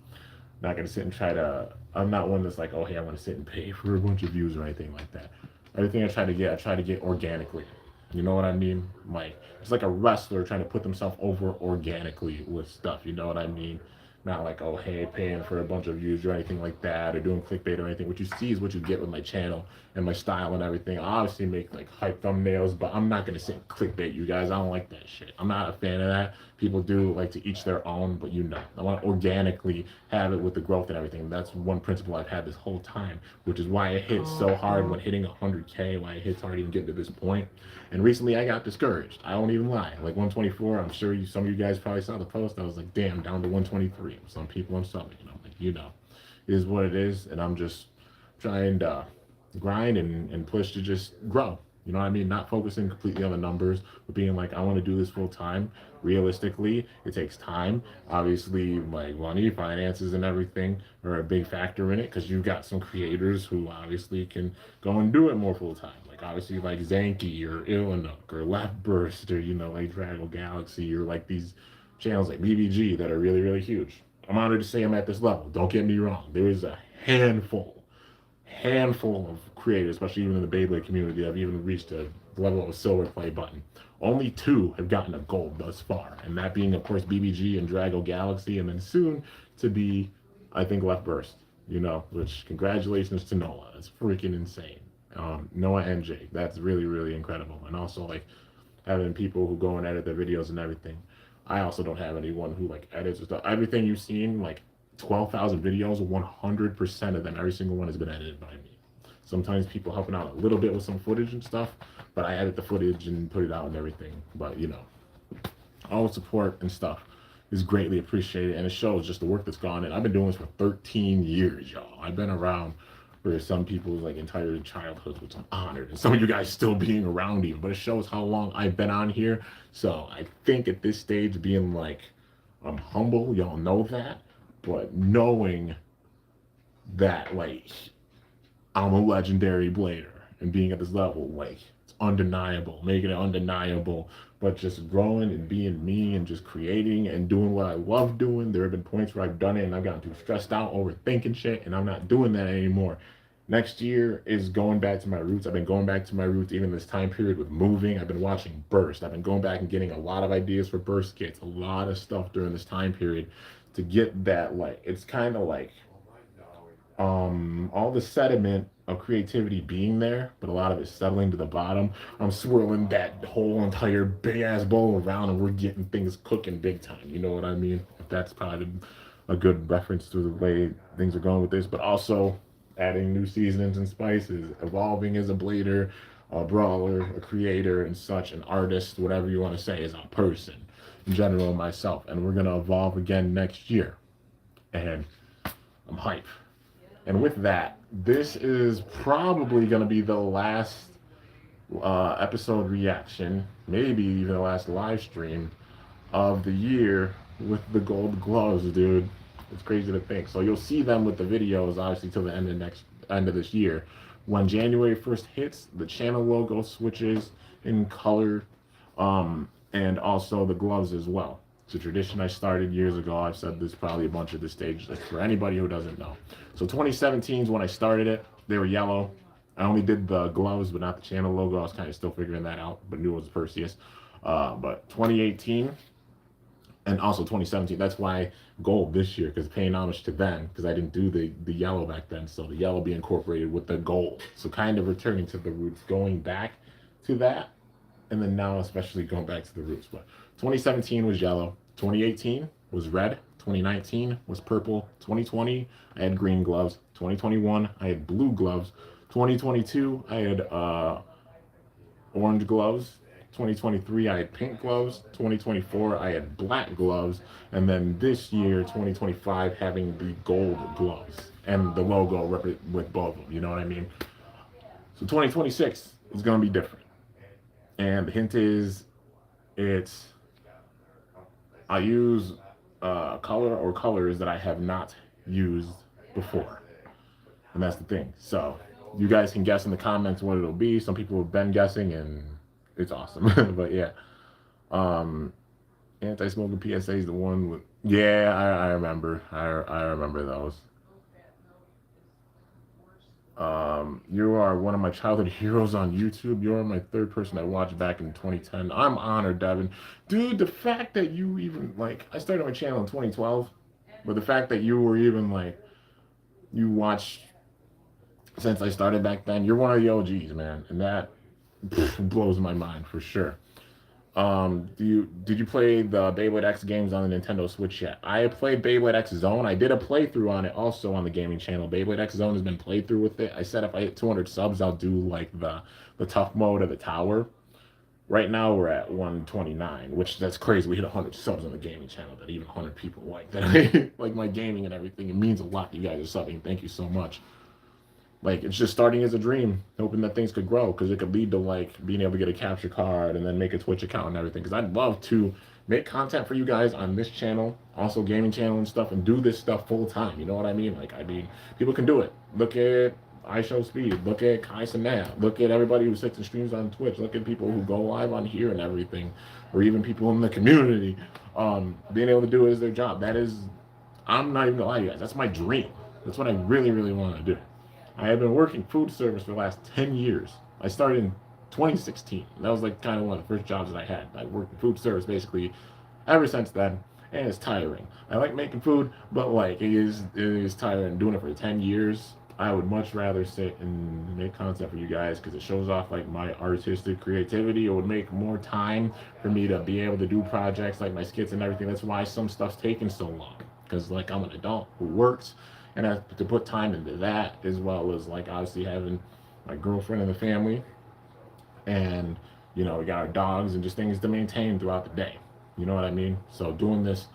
Not gonna sit and try to. I'm not one that's like, oh, hey, I want to sit and pay for a bunch of views or anything like that. Everything I try to get organically. You know what I mean? Like, it's like a wrestler trying to put themselves over organically with stuff. You know what I mean? Not like, oh, hey, paying for a bunch of views or anything like that, or doing clickbait or anything. What you see is what you get with my channel and my style and everything. I obviously make like hype thumbnails, but I'm not gonna sit and clickbait you guys. I don't like that shit. I'm not a fan of that. People do like to each their own, but I want to organically have it with the growth and everything. That's one principle I've had this whole time, which is why it hit so hard when hitting 100K, why it hits hard even getting to this point. And recently I got discouraged. I won't even lie. Like 124, I'm sure some of you guys probably saw the post. I was like, damn, down to 123. Some people I'm subbing, it is what it is. And I'm just trying to grind and push to just grow. You know what I mean? Not focusing completely on the numbers, but being like, I want to do this full time. Realistically, it takes time. Obviously, like money, finances, and everything are a big factor in it because you've got some creators who obviously can go and do it more full time. Like obviously, like Zanky or Illinook or Left Burst or like Drago Galaxy or like these channels like BBG that are really really huge. I'm honored to say I'm at this level. Don't get me wrong. There is a handful of creators, especially even in the Beyblade community, that have even reached a level of a silver play button. Only 2 have gotten a gold thus far, and that being, of course, BBG and Drago Galaxy, and then soon to be, I think, Left Burst. Which congratulations to Noah. That's freaking insane. Noah and Jake. That's really, really incredible. And also, like, having people who go and edit their videos and everything. I also don't have anyone who, like, edits or stuff. Everything you've seen, like, 12,000 videos, 100% of them, every single one has been edited by me. Sometimes people helping out a little bit with some footage and stuff, but I edit the footage and put it out and everything. But, all support and stuff is greatly appreciated, and it shows just the work that's gone in. I've been doing this for 13 years, y'all. I've been around for some people's like entire childhood, which I'm honored, and some of you guys still being around even, but it shows how long I've been on here. So I think at this stage, being like, I'm humble, y'all know that, but knowing that, like, I'm a legendary blader and being at this level, like, it's undeniable, making it undeniable, but just growing and being me and just creating and doing what I love doing. There have been points where I've done it and I've gotten too stressed out overthinking shit, and I'm not doing that anymore. Next year is going back to my roots. I've been going back to my roots even this time period with moving. I've been watching Burst. I've been going back and getting a lot of ideas for Burst kits, a lot of stuff during this time period to get that, like, it's kind of like all the sediment of creativity being there, but a lot of it settling to the bottom. I'm swirling that whole entire big ass bowl around and we're getting things cooking big time. You know what I mean? That's probably a good reference to the way things are going with this, but also adding new seasonings and spices, evolving as a blader, a brawler, a creator, and such, an artist, whatever you want to say, as a person in general, myself. And we're going to evolve again next year. And I'm hype. And with that, this is probably going to be the last episode reaction, maybe even the last live stream of the year with the gold gloves, dude. It's crazy to think. So you'll see them with the videos, obviously, till the end of this year. When January 1st hits, the channel logo switches in color, and also the gloves as well. It's a tradition I started years ago. I've said this probably a bunch of the stages, like for anybody who doesn't know. So 2017 is when I started it. They were yellow. I only did the gloves, but not the channel logo. I was kind of still figuring that out, but knew it was Perseus. But 2018 and also 2017, that's why gold this year, because paying homage to them, because I didn't do the yellow back then. So the yellow be incorporated with the gold. So kind of returning to the roots, going back to that. And then now especially going back to the roots. But 2017 was yellow. 2018 was red. 2019 was purple. 2020, I had green gloves. 2021, I had blue gloves. 2022, I had orange gloves. 2023, I had pink gloves. 2024, I had black gloves. And then this year, 2025, having the gold gloves and the logo with both of them. You know what I mean? So 2026 is going to be different. And the hint is, I use color or colors that I have not used before. And that's the thing. So you guys can guess in the comments what it'll be. Some people have been guessing, and it's awesome. But yeah. Anti-smoking PSA is the one with... Yeah, I remember. I remember those. You are one of my childhood heroes on YouTube. You're my third person I watched back in 2010. I'm honored, Devin. Dude, the fact that you even, like, I started my channel in 2012, but the fact that you were even, like, you watched since I started back then, you're one of the OGs, man. And that blows my mind for sure. Did you play the Beyblade X games on the Nintendo Switch yet? I played Beyblade X Zone. I did a playthrough on it also on the gaming channel. Beyblade X Zone has been played through with it. I said if I hit 200 subs, I'll do like the tough mode of the tower. Right now we're at 129, which that's crazy. We hit 100 subs on the gaming channel. That even 100 people like that, like my gaming and everything. It means a lot. You guys are subbing. Thank you so much. Like, it's just starting as a dream, hoping that things could grow, because it could lead to, like, being able to get a capture card and then make a Twitch account and everything. Because I'd love to make content for you guys on this channel, also gaming channel and stuff, and do this stuff full time. You know what I mean? Like, I mean, people can do it. Look at iShowSpeed. Look at Kai Sanat. Look at everybody who sits and streams on Twitch. Look at people who go live on here and everything, or even people in the community. Being able to do it as their job. That is, I'm not even gonna lie to you guys, that's my dream. That's what I really, really want to do. I have been working food service for the last 10 years. I started in 2016. That was like kind of one of the first jobs that I had. I worked in food service basically ever since then, and it's tiring. I like making food, but like it is tiring. Doing it for 10 years, I would much rather sit and make content for you guys because it shows off like my artistic creativity. It would make more time for me to be able to do projects like my skits and everything. That's why some stuff's taking so long, because like I'm an adult who works, and I have to put time into that, as well as like obviously having my girlfriend and the family, and you know, we got our dogs and just things to maintain throughout the day. You know what I mean? So doing this,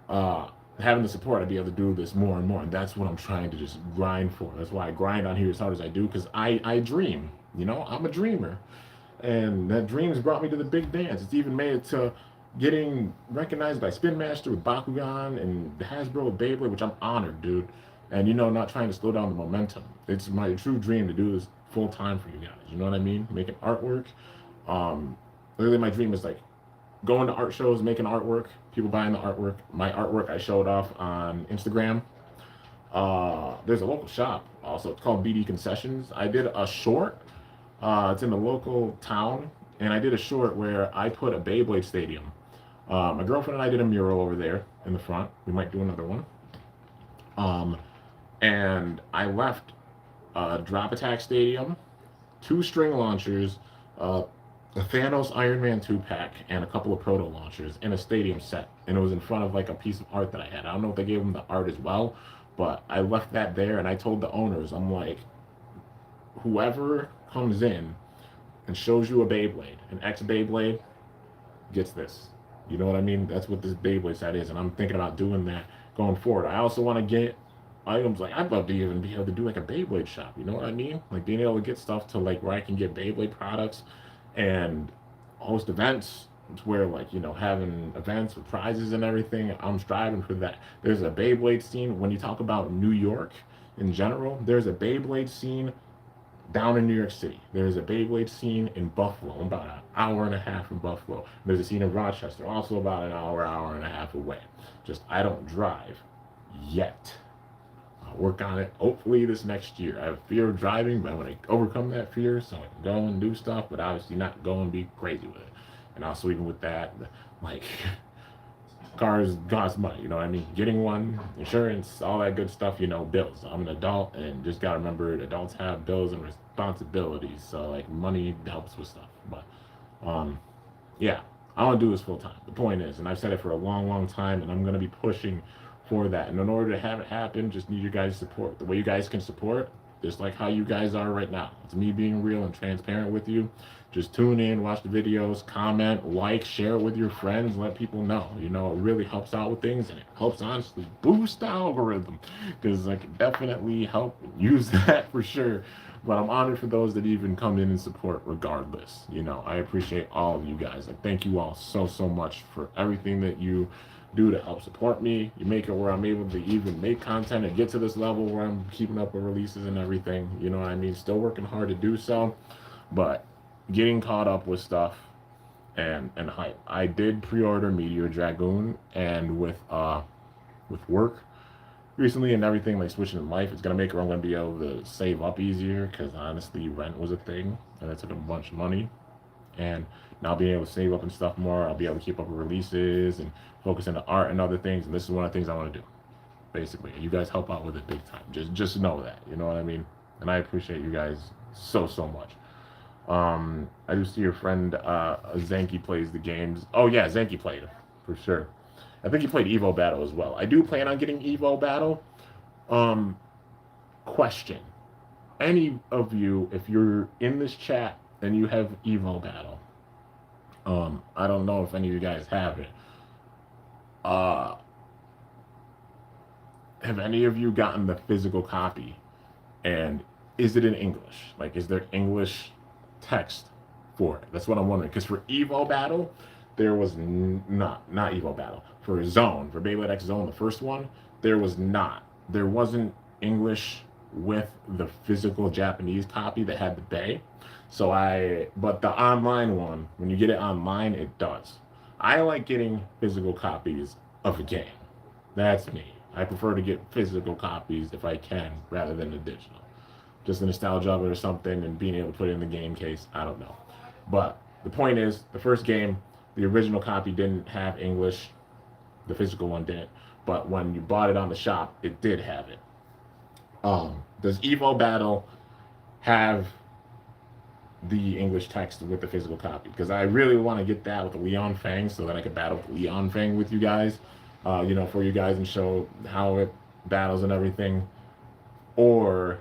having the support to be able to do this more and more, and that's what I'm trying to just grind for. That's why I grind on here as hard as I do, because I dream. You know, I'm a dreamer, and that dream has brought me to the big dance. It's even made it to getting recognized by Spin Master with Bakugan and Hasbro with Beyblade, which I'm honored, dude. And, you know, not trying to slow down the momentum. It's my true dream to do this full time for you guys. You know what I mean? Making artwork. Literally, my dream is like going to art shows, making artwork, people buying the artwork. My artwork I showed off on Instagram. There's a local shop also. It's called BD Concessions. I did a short. It's in the local town. And I did a short where I put a Beyblade stadium. My girlfriend and I did a mural over there in the front. We might do another one. And I left a Drop Attack Stadium, 2 string launchers, a Thanos Iron Man 2-pack, and a couple of proto launchers in a stadium set. And it was in front of like a piece of art that I had. I don't know if they gave them the art as well, But I left that there, and I told the owners, I'm like, whoever comes in and shows you a Beyblade, an X Beyblade, gets this. You know what I mean? That's what this Beyblade set is, and I'm thinking about doing that going forward. I also want to get items like I'd love to even be able to do like a Beyblade shop. You know what I mean? Like being able to get stuff to like where I can get Beyblade products and host events. It's where like having events with prizes and everything. I'm striving for that. There's a Beyblade scene when you talk about New York in general. There's a Beyblade scene down in New York City. There's a Beyblade scene in Buffalo, about an hour and a half from Buffalo. There's a scene in Rochester, also about an hour and a half away. Just I don't drive yet. I'll work on it hopefully this next year. I have fear of driving, but I'm going to overcome that fear so I can go and do stuff, but obviously not go and be crazy with it. And also even with that, like cars cost money, you know what I mean? Getting one, insurance, all that good stuff, bills. I'm an adult and just gotta remember adults have bills and responsibilities. So like money helps with stuff. But yeah, I want to do this full time. The point is, and I've said it for a long, long time, and I'm gonna be pushing for that. And in order to have it happen, just need you guys' support. The way you guys can support, just like how you guys are right now. It's me being real and transparent with you. Just tune in, watch the videos, comment, like, share it with your friends, let people know. It really helps out with things, and it helps honestly boost the algorithm, because I can definitely help use that for sure. But I'm honored for those that even come in and support regardless. I appreciate all of you guys. Like, thank you all so, so much for everything that you do to help support me. You make it where I'm able to even make content and get to this level where I'm keeping up with releases and everything. You know what I mean? Still working hard to do so, but getting caught up with stuff and hype. I did pre-order Meteor Dragoon, and with work recently and everything, like switching in life, it's gonna make it where I'm gonna be able to save up easier, because honestly rent was a thing and it took a bunch of money. And now being able to save up and stuff more, I'll be able to keep up with releases and focus on the art and other things. And this is one of the things I want to do, basically. You guys help out with it big time. Just know that, you know what I mean? And I appreciate you guys so, so much. I do see your friend Zanky plays the games. Oh yeah, Zanky played for sure. I think he played Evo Battle as well. I do plan on getting Evo Battle. Question: any of you, if you're in this chat and you have Evo Battle, I don't know if any of you guys have it. Have any of you gotten the physical copy? And is it in English? Like, is there English text for it? That's what I'm wondering. Because for Evo Battle, there was not Evo Battle. For Zone, for Beyblade X Zone, the first one, there wasn't English with the physical Japanese copy that had the Bay. But the online one, when you get it online, it does. I like getting physical copies of a game. That's me. I prefer to get physical copies if I can, rather than the digital. Just the nostalgia of it or something, and being able to put it in the game case, I don't know. But the point is, the first game, the original copy didn't have English. The physical one didn't. But when you bought it on the shop, it did have it. Does Evo Battle have the English text with the physical copy? Because I really want to get that with the Leon Fang, so that I can battle with Leon Fang with you guys, for you guys, and show how it battles and everything. Or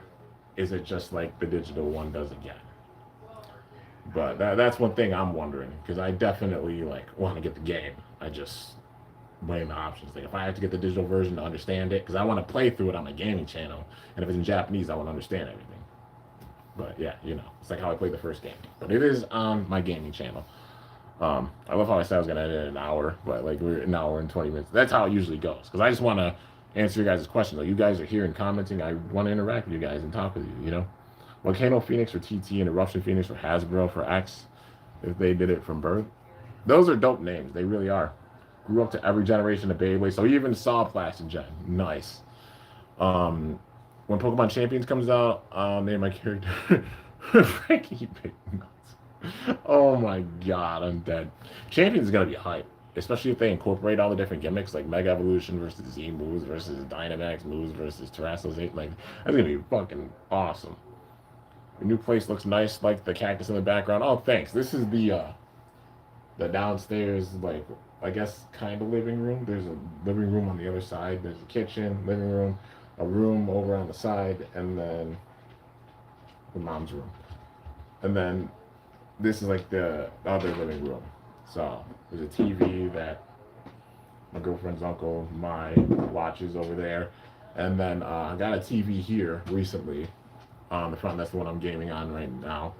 is it just like the digital one does again? But that's one thing I'm wondering, because I definitely want to get the game. I just weighing the options. Like, if I have to get the digital version to understand it, because I want to play through it on my gaming channel, and if it's in Japanese, I want to understand everything. But yeah, it's like how I played the first game. But it is on my gaming channel. I love how I said I was gonna end it in an hour, but we're an hour and 20 minutes. That's how it usually goes, because I just want to answer your guys' questions. Like, you guys are here and commenting. I want to interact with you guys and talk with you. Volcano Phoenix for TT and Eruption Phoenix for Hasbro for X, if they did it from birth. Those are dope names. They really are. Grew up to every generation of Beyblade, so even saw Plastic Gen. Nice. When Pokemon Champions comes out, I'll name my character Frankie Big Nuts. Oh my god, I'm dead. Champions is gonna be hype, especially if they incorporate all the different gimmicks, like Mega Evolution versus Z moves versus Dynamax moves versus Terrasils. That's gonna be fucking awesome. The new place looks nice, like the cactus in the background. Oh, thanks. This is the downstairs, I guess, kind of living room. There's a living room on the other side. There's a kitchen, living room. a room over on the side, and then the mom's room, and then this is like the other living room. So there's a TV that my girlfriend's uncle, my watches over there, and then I got a TV here recently on the front. That's the one I'm gaming on right now.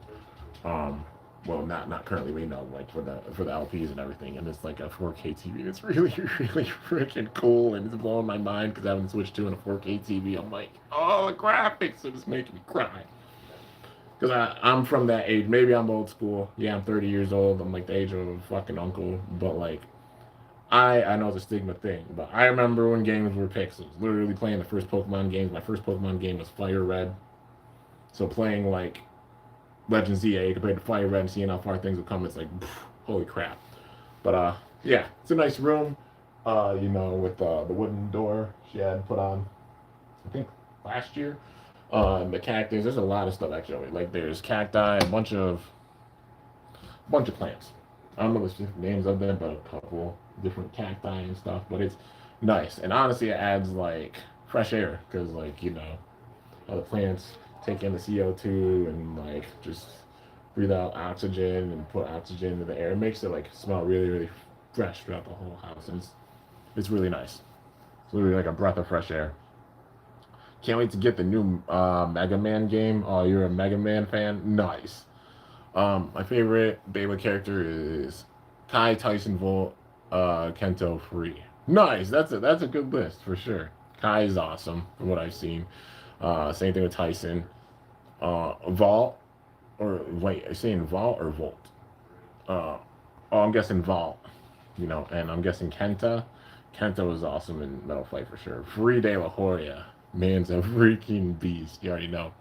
Um, well, not currently, we know, like for the LPs and everything, and it's like a 4K TV. It's really really freaking cool, and it's blowing my mind because I haven't switched to a 4K TV. I'm like, oh, the graphics, it's making me cry. Because I'm from that age. Maybe I'm old school. Yeah, I'm 30 years old. I'm like the age of a fucking uncle. But like, I know it's a stigma thing. But I remember when games were pixels. Literally playing the first Pokemon games. My first Pokemon game was Fire Red. So playing like Legend ZA compared to Fire Red and seeing how far things would come, it's like, pff, holy crap. But yeah, it's a nice room. With the wooden door she had put on, I think last year. The cactus. There's a lot of stuff actually. Like there's cacti, a bunch of plants. I don't know the specific names of them, but a couple different cacti and stuff. But it's nice, and honestly, it adds like fresh air because all the plants take in the CO2 and like just breathe out oxygen and put oxygen into the air. It makes it like smell really really fresh throughout the whole house, and it's really nice. It's literally like a breath of fresh air. Can't wait to get the new Mega Man game. Oh, you're a Mega Man fan? Nice. My favorite Beyblade character is Kai, Tyson, Volt, Kento, Free. Nice. That's a good list for sure. Kai is awesome from what I've seen. Same thing with Tyson. Vault, or wait, are you saying Vault or Volt? I'm guessing Vault. And I'm guessing Kenta. Kenta was awesome in Metal Fight for sure. Free De La Hoya. Man's a freaking beast. You already know.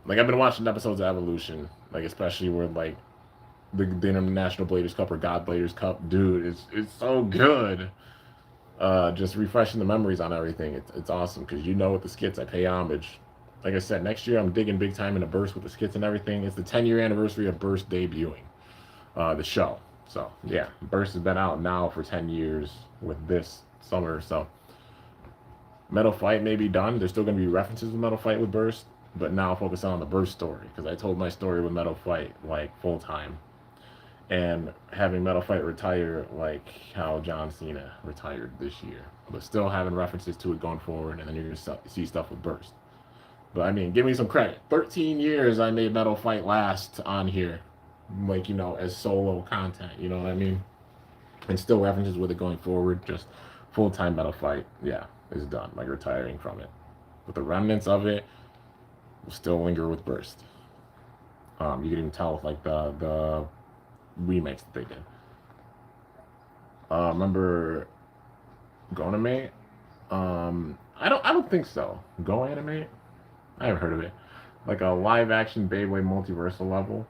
Like I've been watching episodes of Evolution, like especially where like the International Bladers Cup or God Bladers Cup, dude, it's so good. Just refreshing the memories on everything. It's awesome because with the skits I pay homage. Like I said, next year I'm digging big time into Burst with the skits and everything. It's the 10-year anniversary of Burst debuting, the show. So yeah, Burst has been out now for 10 years with this summer. So Metal Fight may be done. There's still going to be references to Metal Fight with Burst, but now focus on the Burst story because I told my story with Metal Fight like full time, and having Metal Fight retire like how John Cena retired this year, but still having references to it going forward, and then you're going to see stuff with Burst. But I mean, give me some credit. 13 years I made Metal Fight last on here, like as solo content. You know what I mean? And still references with it going forward. Just full time Metal Fight. Yeah. Is done, like retiring from it. But the remnants of it will still linger with Burst. You can even tell with like the remakes that they did. Remember Go Animate? I don't think so. Go Animate? I haven't heard of it. Like a live action Beyblade multiversal level.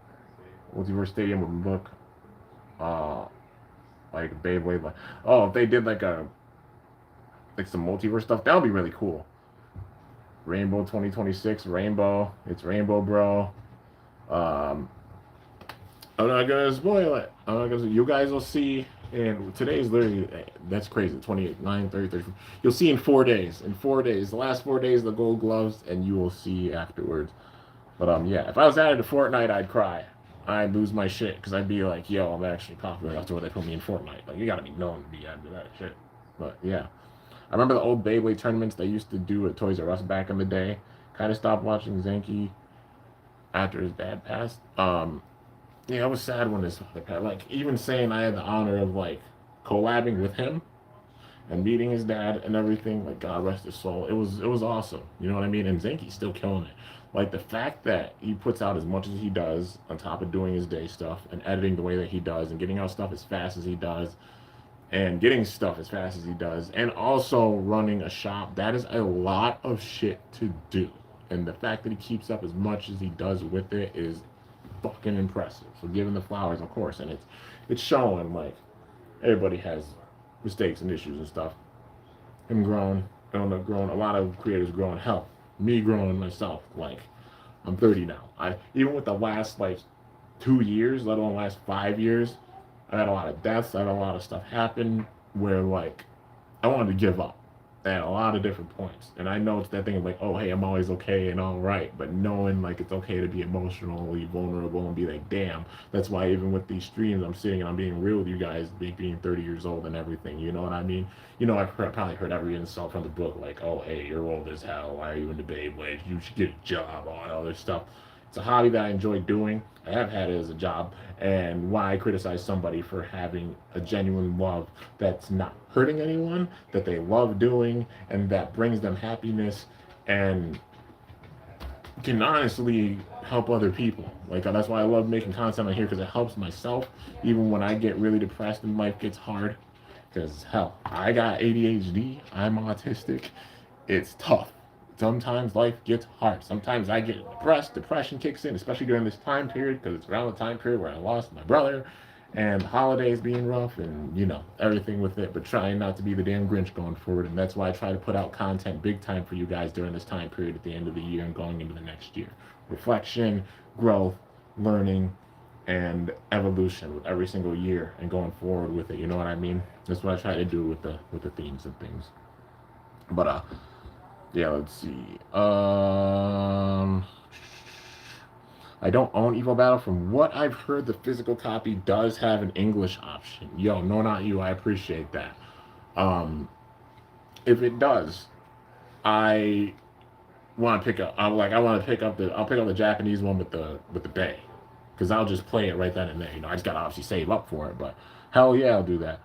Multiverse Stadium would look like Beyblade. Oh, if they did like some multiverse stuff, that would be really cool. Rainbow 2026, Rainbow, it's Rainbow, bro. I'm not gonna spoil it. You guys will see. And today's literally, that's crazy. 28, 9, 30, 30. You'll see in 4 days. In 4 days, the last 4 days, the Gold Gloves, and you will see afterwards. But yeah, if I was added to Fortnite, I'd cry. I'd lose my shit because I'd be like, yo, I'm actually popular enough to where they put me in Fortnite. Like, you gotta be known to be added to that shit. But yeah. I remember the old Beyblade tournaments they used to do at Toys R Us back in the day. Kind of stopped watching Zenki after his dad passed. Yeah, I was sad when his father passed. Like, even saying I had the honor of, like, collabing with him and meeting his dad and everything, like, God rest his soul, it was awesome. You know what I mean? And Zenki's still killing it. Like, the fact that he puts out as much as he does on top of doing his day stuff and editing the way that he does and getting out stuff as fast as he does and getting stuff as fast as he does, and also running a shop, that is a lot of shit to do. And the fact that he keeps up as much as he does with it is fucking impressive. So give him the flowers, of course. And it's showing, like, everybody has mistakes and issues and stuff. Him growing, a lot of creators growing. Hell, me growing myself. Like, I'm 30 now. Even with the last, like, 2 years, let alone the last 5 years, I had a lot of deaths. I had a lot of stuff happen where, like, I wanted to give up. at a lot of different points. And I know it's that thing of like, oh, hey, I'm always okay and all right, but knowing like it's okay to be emotionally vulnerable and be like, damn. That's why even with these streams, I'm sitting and I'm being real with you guys, being 30 years old and everything. You know what I mean? I've probably heard every insult from the book, like, oh, hey, you're old as hell. Why are you into Beyblade? You should get a job, all that other stuff. It's a hobby that I enjoy doing. I have had it as a job. And why criticize somebody for having a genuine love that's not hurting anyone, that they love doing, and that brings them happiness and can honestly help other people. Like, that's why I love making content on here, because it helps myself even when I get really depressed and life gets hard. Because, hell, I got ADHD, I'm autistic, it's tough. Sometimes life gets hard. Sometimes I get depressed. Depression kicks in, especially during this time period, because it's around the time period where I lost my brother and the holidays being rough and, everything with it. But trying not to be the damn Grinch going forward. And that's why I try to put out content big time for you guys during this time period at the end of the year and going into the next year. Reflection, growth, learning, and evolution with every single year and going forward with it. You know what I mean? That's what I try to do with the themes and things. But yeah, let's see. I don't own Evil Battle. From what I've heard, the physical copy does have an English option. Yo, no, not you. I appreciate that. If it does, I want to pick up. I'll pick up the Japanese one with the Bay, because I'll just play it right then and there. I just gotta obviously save up for it, but hell yeah, I'll do that.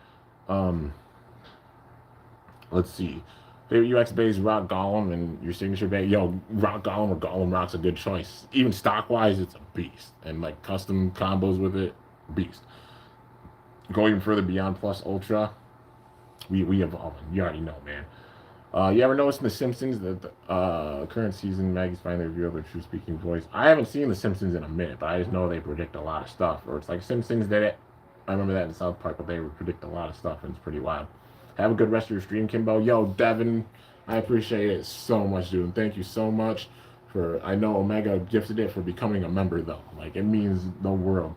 Let's see. Favorite UX based Rock Golem and your signature bay. Yo, Rock Golem or Golem Rock's a good choice. Even stock wise, it's a beast. And like custom combos with it, beast. Go even further beyond Plus Ultra. We evolve. You already know, man. You ever notice in The Simpsons that the current season Maggie's finally revealed their true speaking voice? I haven't seen The Simpsons in a minute, but I just know they predict a lot of stuff. Or it's like Simpsons did it. I remember that in South Park, but they predict a lot of stuff, and it's pretty wild. Have a good rest of your stream, Kimbo. Yo, Devin, I appreciate it so much, dude. And thank you so much I know Omega gifted it for becoming a member, though. Like, it means the world.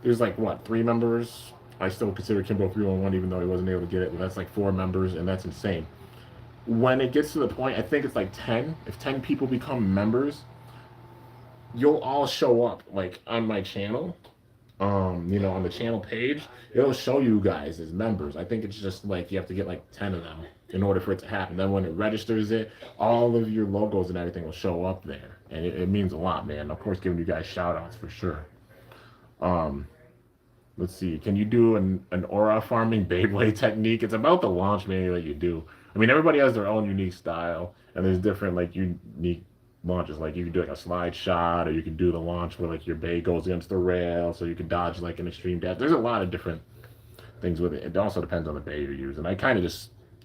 There's like, what, 3 members? I still consider Kimbo 311, even though he wasn't able to get it. But that's like 4 members, and that's insane. When it gets to the point, I think it's like 10. If 10 people become members, you'll all show up, like, on my channel. On the channel page, it'll show you guys as members. I think it's just like you have to get like 10 of them in order for it to happen. Then when it registers it, all of your logos and everything will show up there. And it means a lot, man. Of course, giving you guys shout outs for sure. Let's see. Can you do an aura farming Beyblade technique? It's about the launch manual that you do. I mean, everybody has their own unique style, and there's different like unique launches. Like you can do like a slide shot, or you can do the launch where like your bay goes against the rail, so you can dodge like an extreme dash. There's a lot of different things with it. It also depends on the bay you're using. I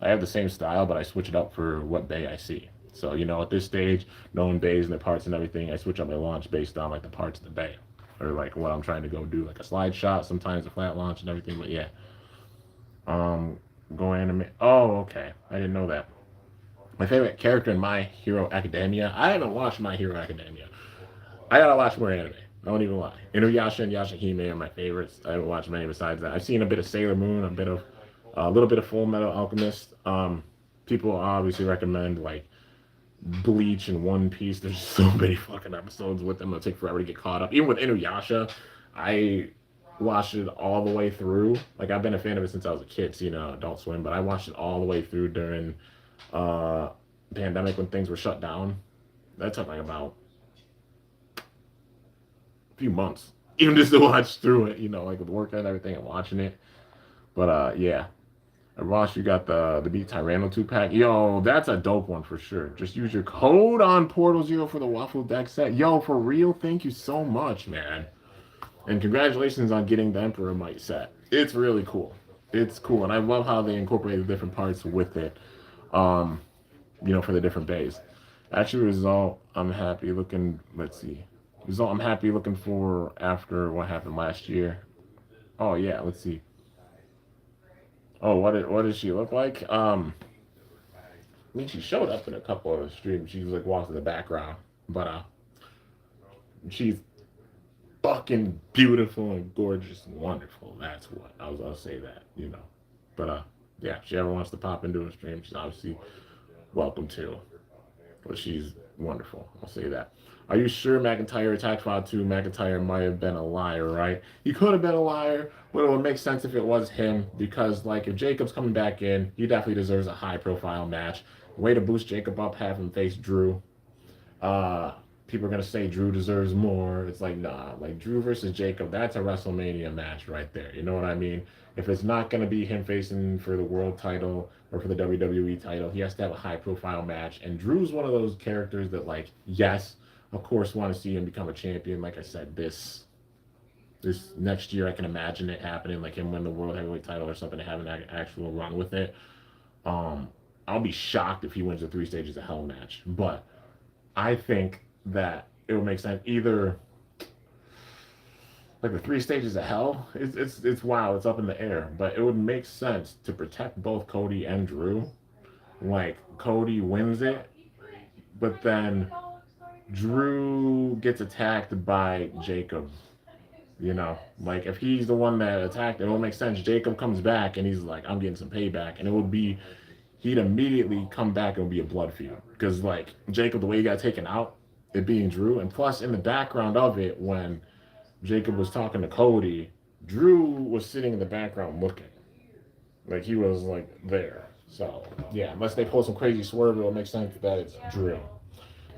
have the same style, but I switch it up for what bay I see. So at this stage, knowing bays and the parts and everything, I switch up my launch based on like the parts of the bay, or like what I'm trying to go do, like a slide shot, sometimes a flat launch and everything. But yeah, go anime. Oh, okay, I didn't know that. My favorite character in My Hero Academia. I haven't watched My Hero Academia. I gotta watch more anime. I won't even lie. Inuyasha and Yashahime are my favorites. I haven't watched many besides that. I've seen a bit of Sailor Moon, a little bit of Full Metal Alchemist. People obviously recommend like Bleach and One Piece. There's so many fucking episodes with them. It'll take forever to get caught up. Even with Inuyasha, I watched it all the way through. Like, I've been a fan of it since I was a kid, seeing Adult Swim, but I watched it all the way through during pandemic when things were shut down. That took like about a few months, even just to watch through it, like with work and everything and watching it. But yeah. Ross, you got the Beat Tyranno 2-pack. Yo, that's a dope one for sure. Just use your code on Portal Zero for the Waffle Deck set. Yo, for real, thank you so much, man. And congratulations on getting the Emperor Might set. It's really cool. It's cool, and I love how they incorporate the different parts with it, for the different bays. Actually, result I'm happy looking, let's see. Result I'm happy looking for after what happened last year. Oh, yeah, let's see. Oh, what does she look like? I mean, she showed up in a couple of streams. She was like walking in the background, but she's fucking beautiful and gorgeous and wonderful. That's what I'll say that, But yeah, if she ever wants to pop into a stream, she's obviously welcome to. But she's wonderful. I'll say that. Are you sure McIntyre attacked Fatu? McIntyre might have been a liar, right? He could have been a liar, but it would make sense if it was him because, like, if Jacob's coming back in, he definitely deserves a high-profile match. Way to boost Jacob up, have him face Drew. Uh, People are gonna say Drew deserves more. It's like, nah, like Drew versus Jacob, that's a WrestleMania match right there. You know what I mean? If it's not gonna be him facing for the world title or for the WWE title, he has to have a high profile match. And Drew's one of those characters that, like, yes, of course, want to see him become a champion. Like I said, this next year, I can imagine it happening, like him win the world heavyweight title or something, and have an actual run with it. Um, I'll be shocked if he wins the 3 Stages of Hell match, but I think that it would make sense either like the 3 Stages of Hell. It's wow, it's up in the air, but it would make sense to protect both Cody and Drew. Like Cody wins it, but then Drew gets attacked by Jacob. You know, like if he's the one that attacked, it will make sense. Jacob comes back and he's like, I'm getting some payback, and it would be he'd immediately come back and it would be a blood feud because like Jacob, the way he got taken out, it being Drew, and plus in the background of it when Jacob was talking to Cody, Drew was sitting in the background looking like he was like there. So yeah, unless they pull some crazy swerve, it'll make sense that it's Drew.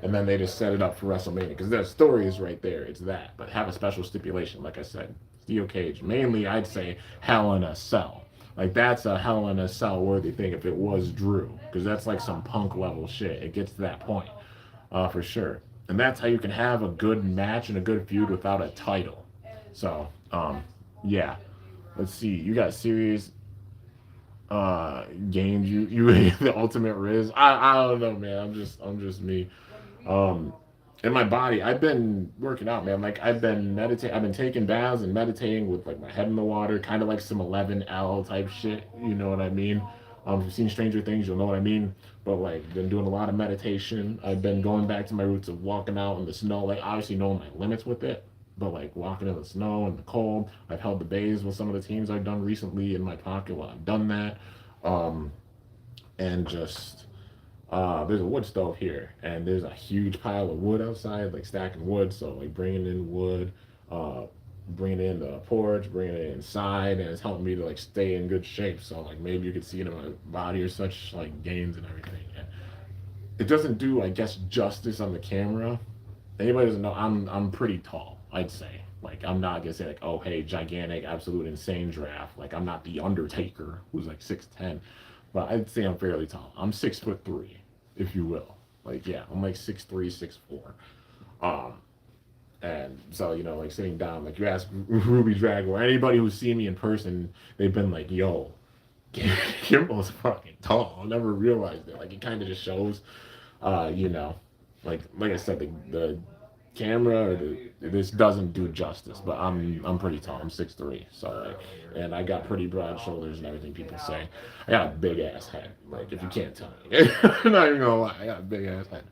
And then they just set it up for WrestleMania because the story is right there. It's that, but have a special stipulation, like I said, steel cage. Mainly, I'd say Hell in a Cell. Like that's a Hell in a Cell worthy thing if it was Drew, because that's like some Punk level shit. It gets to that point, for sure. And that's how you can have a good match and a good feud without a title. So, yeah. Let's see. You got serious games. You the ultimate Riz. I don't know, man. I'm just me. Um, in my body, I've been working out, man. Like I've been meditating, I've been taking baths and meditating with like my head in the water, kind of like some 11L type shit. You know what I mean? If you've seen Stranger Things, you'll know what I mean. But like, been doing a lot of meditation. I've been going back to my roots of walking out in the snow. Like obviously knowing my limits with it, but like walking in the snow and the cold. I've held the bays with some of the teams I've done recently in my pocket while I've done that. Um, and just there's a wood stove here, and there's a huge pile of wood outside, like stacking wood. So like bringing in wood, uh, bringing it in the porch, bringing it inside, and it's helping me to like stay in good shape. So like maybe you could see it in my body or such, like gains and everything. And it doesn't do, I guess, justice on the camera. Anybody doesn't know, I'm pretty tall, I'd say. Like I'm not gonna say like, oh hey, gigantic, absolute insane giraffe. Like I'm not the Undertaker who's like 6'10", but I'd say I'm fairly tall. I'm 6'3", if you will. Like yeah, I'm like 6'3", 6'4". Um, and so you know, like sitting down, like you ask Ruby Drag or anybody who's seen me in person, they've been like, yo, Kimball's fucking tall. I never realized it. Like it kind of just shows, you know, like I said, the camera or this doesn't do justice. But I'm pretty tall. I'm 6'3", so like, and I got pretty broad shoulders and everything. People say I got a big ass head. Like if you can't tell me, I'm not even gonna lie, I got a big ass head.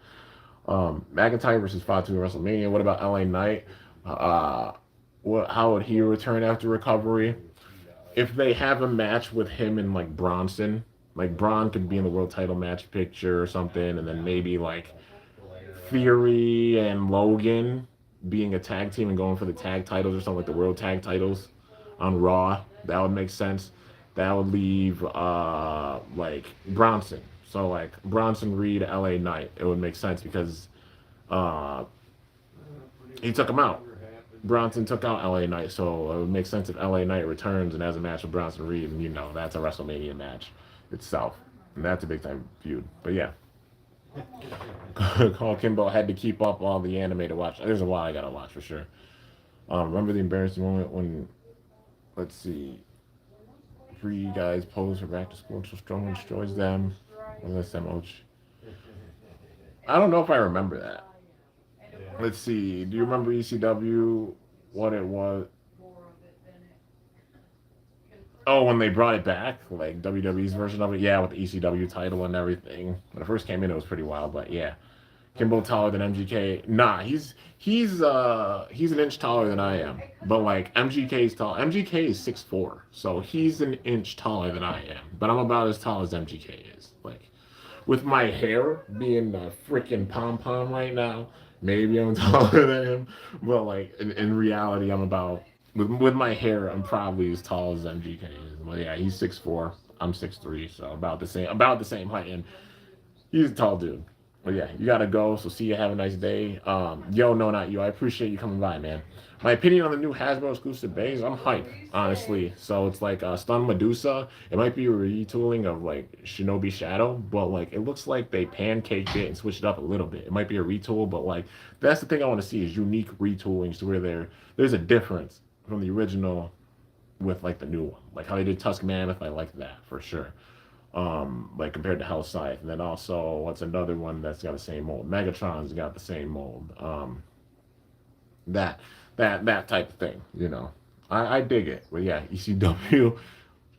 McIntyre versus Fatu in WrestleMania. What about LA Knight? How would he return after recovery? If they have a match with him and like Bronson, like Braun could be in the world title match picture or something, and then maybe like Theory and Logan being a tag team and going for the tag titles or something like the world tag titles on Raw. That would make sense. That would leave like Bronson. So like Bronson Reed, LA Knight. It would make sense because uh, he took him out. Bronson took out LA Knight, so it would make sense if LA Knight returns and has a match with Bronson Reed, and you know that's a WrestleMania match itself, and that's a big time feud. But yeah, Call Kimbo had to keep up all the anime to watch. There's a lot I gotta watch for sure. Remember the embarrassing moment when, let's see, 3 guys pose for back to school until Strowman destroys them. Unless I'm I don't know if I remember that. Let's see. Do you remember ECW? What it was? Oh, when they brought it back, like WWE's version of it. Yeah, with the ECW title and everything. When it first came in, it was pretty wild. But yeah, Kimbo taller than MGK. Nah, he's an inch taller than I am. But like MGK's tall. MGK is 6'4", so he's an inch taller than I am. But I'm about as tall as MGK is. Like with my hair being a freaking pom pom right now, maybe I'm taller than him. But like in reality, I'm about with my hair, I'm probably as tall as MGK is. Well, yeah, he's 6'4". I'm 6'3", so about the same height. And he's a tall dude. But yeah, you gotta go. So see you. Have a nice day. Yo, no, not you. I appreciate you coming by, man. My opinion on the new Hasbro exclusive bays, I'm hyped, honestly. So it's like Stun Medusa. It might be a retooling of like Shinobi Shadow, but like it looks like they pancaked it and switched it up a little bit. It might be a retool, but like that's the thing I want to see is unique retoolings to where there's a difference from the original with like the new one. Like how they did Tusk Mammoth, I like that for sure. Like compared to Hell Scythe. And then also what's another one that's got the same mold? Megatron's got the same mold. That that type of thing, you know. I dig it. But yeah, ECW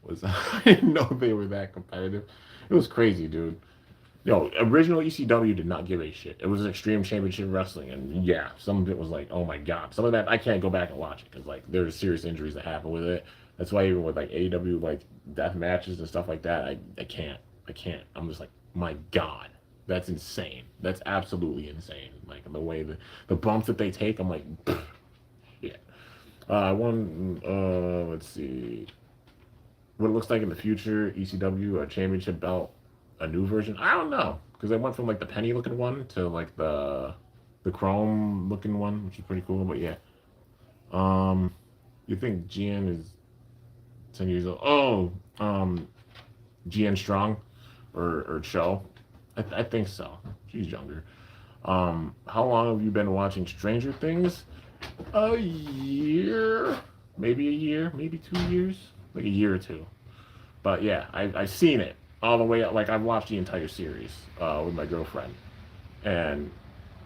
was I didn't know they were that competitive. It was crazy, dude. Yo, original ECW did not give a shit. It was Extreme Championship Wrestling, and yeah, some of it was like, oh my god. Some of that I can't go back and watch it because like there's serious injuries that happen with it. That's why even with like AEW like death matches and stuff like that, I can't. I can't. I'm just like, my god, that's insane. That's absolutely insane. Like the way the bumps that they take, I'm like, yeah. Let's see what it looks like in the future. ECW, a championship belt, a new version. I don't know because I went from like the penny looking one to like the chrome looking one, which is pretty cool. But yeah, you think GN is 10 years old? Oh, GN Strong or Cho? I think so. She's younger. How long have you been watching Stranger Things? A year, maybe a year, maybe 2 years, like a year or two. But yeah, I've seen it all the way up. Like I've watched the entire series with my girlfriend, and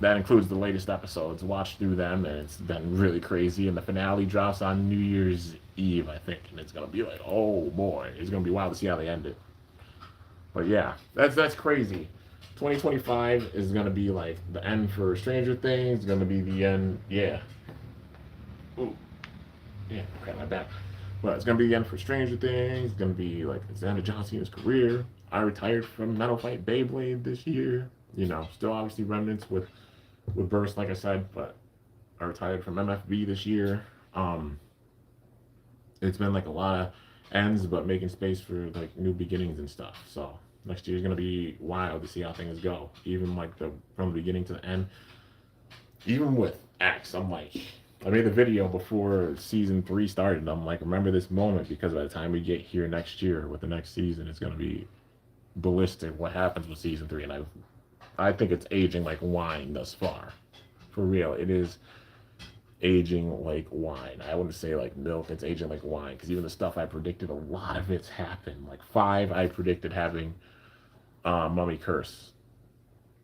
that includes the latest episodes. Watched through them, and it's been really crazy. And the finale drops on New Year's Eve, I think, and it's gonna be like, oh boy, it's gonna be wild to see how they end it. But yeah, that's crazy. 2025 is gonna be like the end for Stranger Things. It's gonna be the end. Yeah. Ooh. Yeah. Okay, my bad. But it's gonna be the end for Stranger Things. It's gonna be like it's the end of John Cena's career. I retired from Metal Fight Beyblade this year. You know, still obviously remnants with Burst, like I said, but I retired from MFB this year. It's been like a lot of ends, but making space for like new beginnings and stuff. So next year is gonna be wild to see how things go. Even like from the beginning to the end. Even with X, I'm like, I made the video before season 3 started. I'm like, remember this moment because by the time we get here next year with the next season, it's gonna be ballistic. What happens with season 3? And I think it's aging like wine thus far. For real, it is aging like wine. I wouldn't say like milk. It's aging like wine because even the stuff I predicted, a lot of it's happened. Like 5, I predicted having Mummy Curse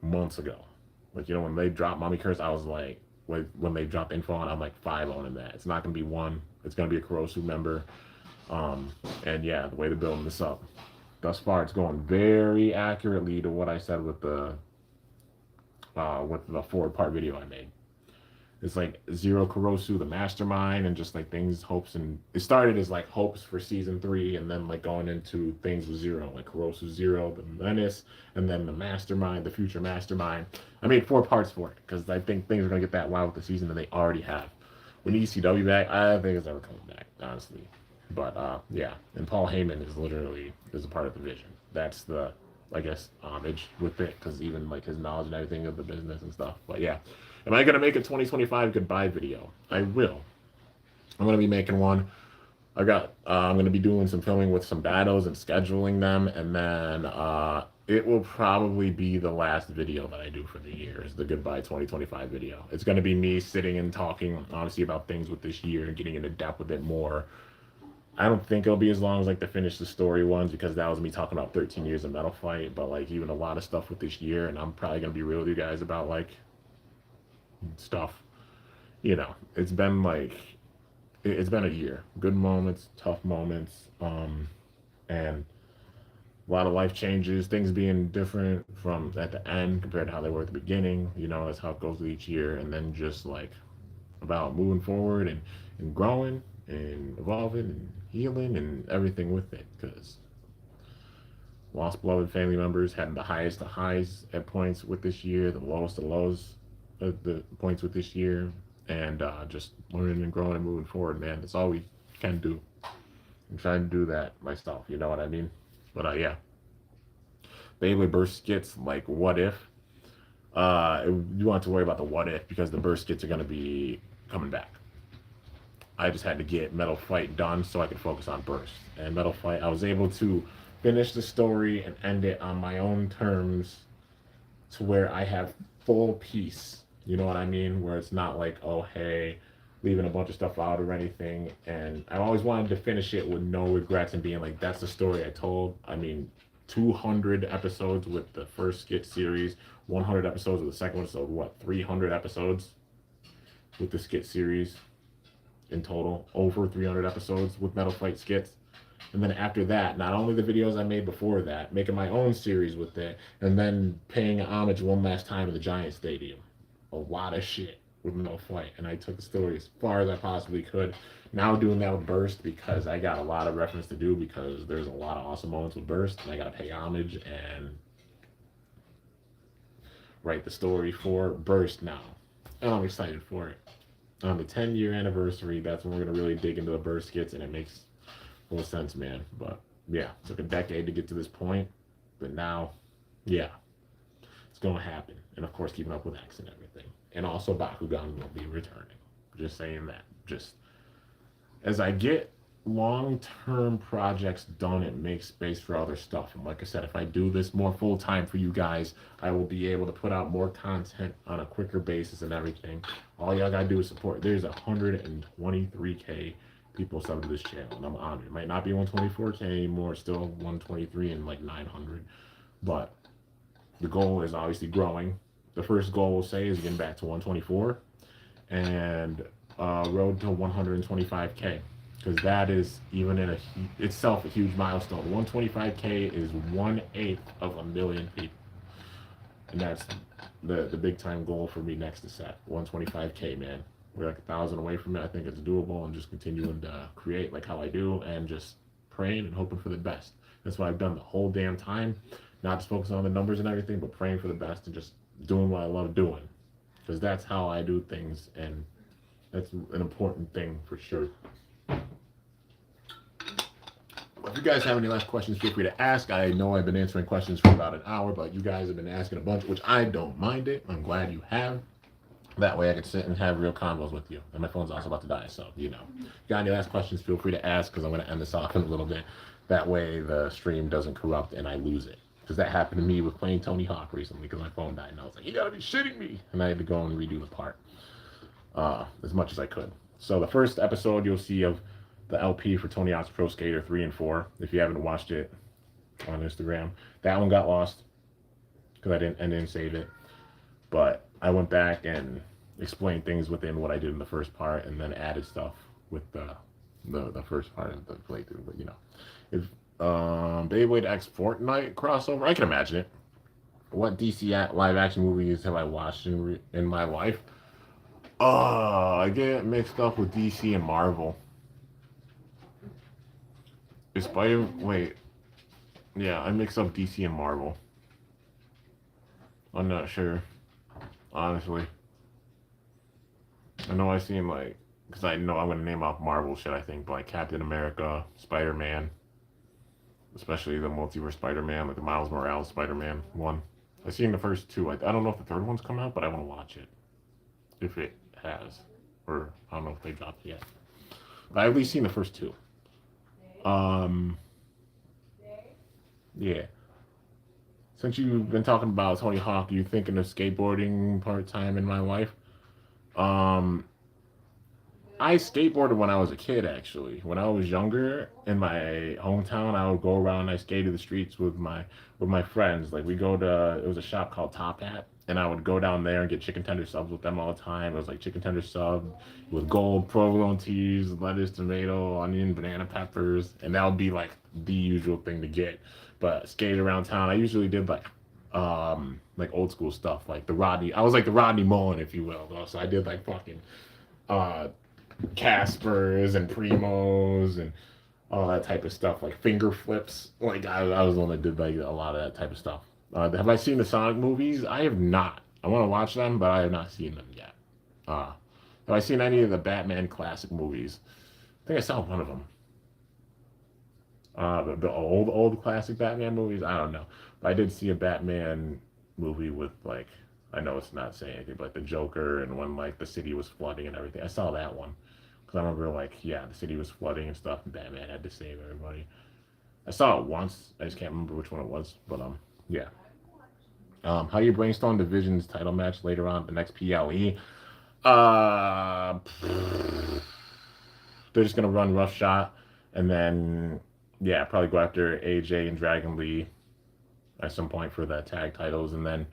months ago. Like, you know, when they dropped Mommy Curse, I was like, when they dropped info on, I'm like 5 owning that. It's not going to be 1. It's going to be a Kurosu member. And yeah, the way they're building this up. Thus far, it's going very accurately to what I said with the 4-part video I made. It's like Zero Kurosu, the mastermind, and just like things, hopes, and it started as like hopes for season 3, and then like going into things with Zero, like Kurosu Zero, the menace, and then the mastermind, the future mastermind. I made 4 parts for it because I think things are gonna get that wild with the season that they already have. When ECW back, I don't think it's ever coming back, honestly. But yeah, and Paul Heyman is a part of the vision. That's the, I guess, homage with it because even like his knowledge and everything of the business and stuff. But yeah. Am I going to make a 2025 goodbye video? I will. I'm going to be making one. I'm going to be doing some filming with some battles and scheduling them. And then it will probably be the last video that I do for the year is the goodbye 2025 video. It's going to be me sitting and talking, honestly, about things with this year and getting into depth with it more. I don't think it'll be as long as like the finish the story ones because that was me talking about 13 years of Metal Fight. But like even a lot of stuff with this year. And I'm probably going to be real with you guys about like stuff. You know, it's been like it's been a year. Good moments, tough moments, and a lot of life changes, things being different from at the end compared to how they were at the beginning. You know, that's how it goes with each year, and then just like about moving forward and growing and evolving and healing and everything with it. Because Lost beloved family members, had the highest of highs at points with this year, the lowest of lows at the points with this year, and just learning and growing and moving forward, man. That's all we can do. I'm trying to do that myself, you know what I mean? But yeah, Beyblade burst skits, like what if? You want to worry about the what if because the burst skits are going to be coming back. I just had to get Metal Fight done so I could focus on Burst. And Metal Fight, I was able to finish the story and end it on my own terms to where I have full peace. You know what I mean? Where it's not like, oh, hey, leaving a bunch of stuff out or anything. And I always wanted to finish it with no regrets and being like, that's the story I told. I mean, 200 episodes with the first skit series, 100 episodes with the second one. So, what, 300 episodes with the skit series in total? Over 300 episodes with Metal Fight skits. And then after that, not only the videos I made before that, making my own series with it, and then paying homage one last time at the Giant Stadium. A lot of shit with Metal Fight. And I took the story as far as I possibly could. Now doing that with Burst because I got a lot of reference to do because there's a lot of awesome moments with Burst. And I got to pay homage and write the story for Burst now. And I'm excited for it. On the 10-year anniversary, that's when we're going to really dig into the Burst skits, and it makes full sense, man. But yeah, it took a decade to get to this point, but now, yeah, it's gonna happen. And of course, keeping up with X and everything, and also Bakugan will be returning. Just saying that. Just as I get long-term projects done, it makes space for other stuff. And like I said, if I do this more full-time for you guys, I will be able to put out more content on a quicker basis and everything. All y'all gotta do is support. There's 123K people sub to this channel, and I'm honored. It might not be 124K anymore, still 123 and like 900, but the goal is obviously growing. The first goal we'll say is getting back to 124 and road to 125K, because that is even in itself a huge milestone. 125K is 1/8 of a million people, and that's the big time goal for me next to set. 125K, man. We're like 1,000 away from it. I think it's doable, and just continuing to create like how I do, and just praying and hoping for the best. That's what I've done the whole damn time. Not just focusing on the numbers and everything, but praying for the best and just doing what I love doing, because that's how I do things, and that's an important thing for sure. If you guys have any last questions, feel free to ask. I know I've been answering questions for about an hour, but you guys have been asking a bunch, which I don't mind it. I'm glad you have. That way I can sit and have real convos with you. And my phone's also about to die, so, you know. If you got any last questions, feel free to ask, because I'm going to end this off in a little bit. That way the stream doesn't corrupt and I lose it. Because that happened to me with playing Tony Hawk recently, because my phone died, and I was like, you gotta be shitting me! And I had to go and redo the part as much as I could. So the first episode you'll see of the LP for Tony Hawk's Pro Skater 3 and 4, if you haven't watched it on Instagram. That one got lost, because I didn't save it. But I went back and explained things within what I did in the first part, and then added stuff with the first part of the playthrough. But you know, if Beyblade X Fortnite crossover, I can imagine it. What DC live action movies have I watched in my life? I get mixed up with DC and Marvel. Yeah, I mix up DC and Marvel. I'm not sure, honestly. I know I seem like, because I know I'm going to name off Marvel shit, I think, but like Captain America, Spider-Man, especially the multiverse Spider-Man, like the Miles Morales Spider-Man one. I've seen the first two. I don't know if the third one's come out, but I want to watch it. If it has. Or I don't know if they dropped it yet. But I've at least seen the first two. Yeah. Since you've been talking about Tony Hawk, you thinking of skateboarding part-time in my life? I skateboarded when I was a kid, actually. When I was younger, in my hometown, I would go around and I skated the streets with my friends. Like, it was a shop called Top Hat, and I would go down there and get chicken tender subs with them all the time. It was like chicken tender sub with gold provolone cheese, lettuce, tomato, onion, banana peppers, and that would be like the usual thing to get. But skated around town, I usually did like old school stuff, like I was like the Rodney Mullen, if you will, though. So I did like fucking Caspers and Primos and all that type of stuff, like finger flips. Like I was the one that did like a lot of that type of stuff. Have I seen the Sonic movies? I have not. I want to watch them, but I have not seen them yet. Have I seen any of the Batman classic movies? I think I saw one of them. The old classic Batman movies. I don't know, but I did see a Batman movie with like, I know it's not saying anything, but like the Joker and when like the city was flooding and everything. I saw that one because I remember like, yeah, the city was flooding and stuff, and Batman had to save everybody. I saw it once. I just can't remember which one it was, but yeah. How do you brainstorm Division's title match later on the next PLE? Uh, they're just gonna run rough shot, and then yeah, probably go after AJ and Dragon Lee at some point for the tag titles, and then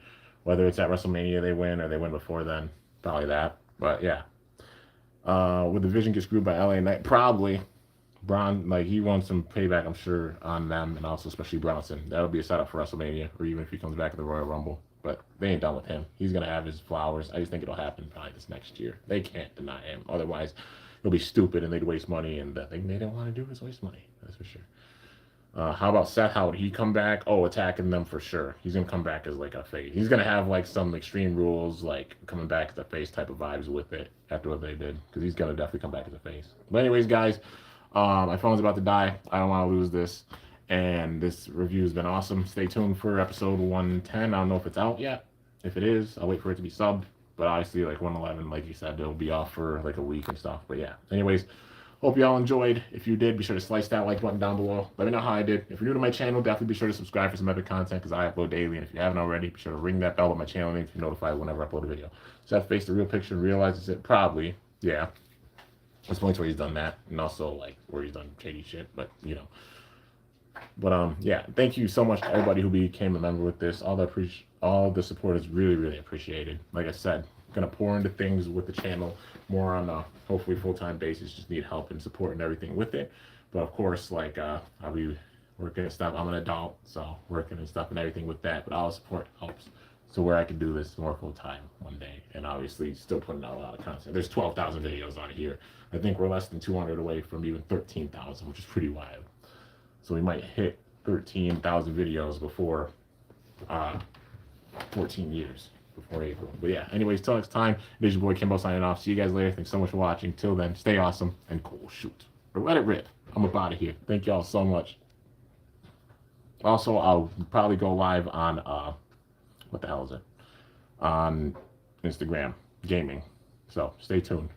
whether it's at WrestleMania they win or they win before then, probably that. But yeah, would the Division get screwed by LA Knight? Probably. Braun, like he wants some payback, I'm sure, on them, and also especially Bronson. That'll be a setup for WrestleMania, or even if he comes back in the Royal Rumble. But they ain't done with him. He's gonna have his flowers. I just think it'll happen probably this next year. They can't deny him. Otherwise, it'll be stupid and they'd waste money. And the thing they don't want to do is waste money. That's for sure. How about Seth? How would he come back? Oh, attacking them for sure. He's gonna come back as like a face. He's gonna have like some Extreme Rules, like coming back as a face type of vibes with it after what they did, because he's gonna definitely come back as a face. But anyways, guys, my phone's about to die. I don't want to lose this. And this review has been awesome. Stay tuned for episode 110. I don't know if it's out yet. If it is, I'll wait for it to be subbed. But obviously, like 111, like you said, it'll be off for like a week and stuff. But yeah. Anyways, hope y'all enjoyed. If you did, be sure to slice that like button down below. Let me know how I did. If you're new to my channel, definitely be sure to subscribe for some epic content because I upload daily. And if you haven't already, be sure to ring that bell on my channel name to be notified whenever I upload a video. So that face the real picture and realizes it. Probably. Yeah. There's points where he's done that, and also like where he's done shady shit, but you know. But yeah, thank you so much to everybody who became a member with this. All the support is really, really appreciated. Like I said, gonna pour into things with the channel more on a hopefully full-time basis. Just need help and support and everything with it. But of course, like I'll be working and stuff. I'm an adult, so working and stuff and everything with that. But all the support helps. So where I can do this more full time one day, and obviously still putting out a lot of content. There's 12,000 videos on here. I think we're less than 200 away from even 13,000, which is pretty wild. So we might hit 13,000 videos before 14 years, before April. But yeah, anyways, till next time, it is your boy Kimbo signing off. See you guys later. Thanks so much for watching. Till then, stay awesome and cool. Shoot. Or let it rip. I'm up out of here. Thank y'all so much. Also, I'll probably go live on what the hell is it? On Instagram gaming. So stay tuned.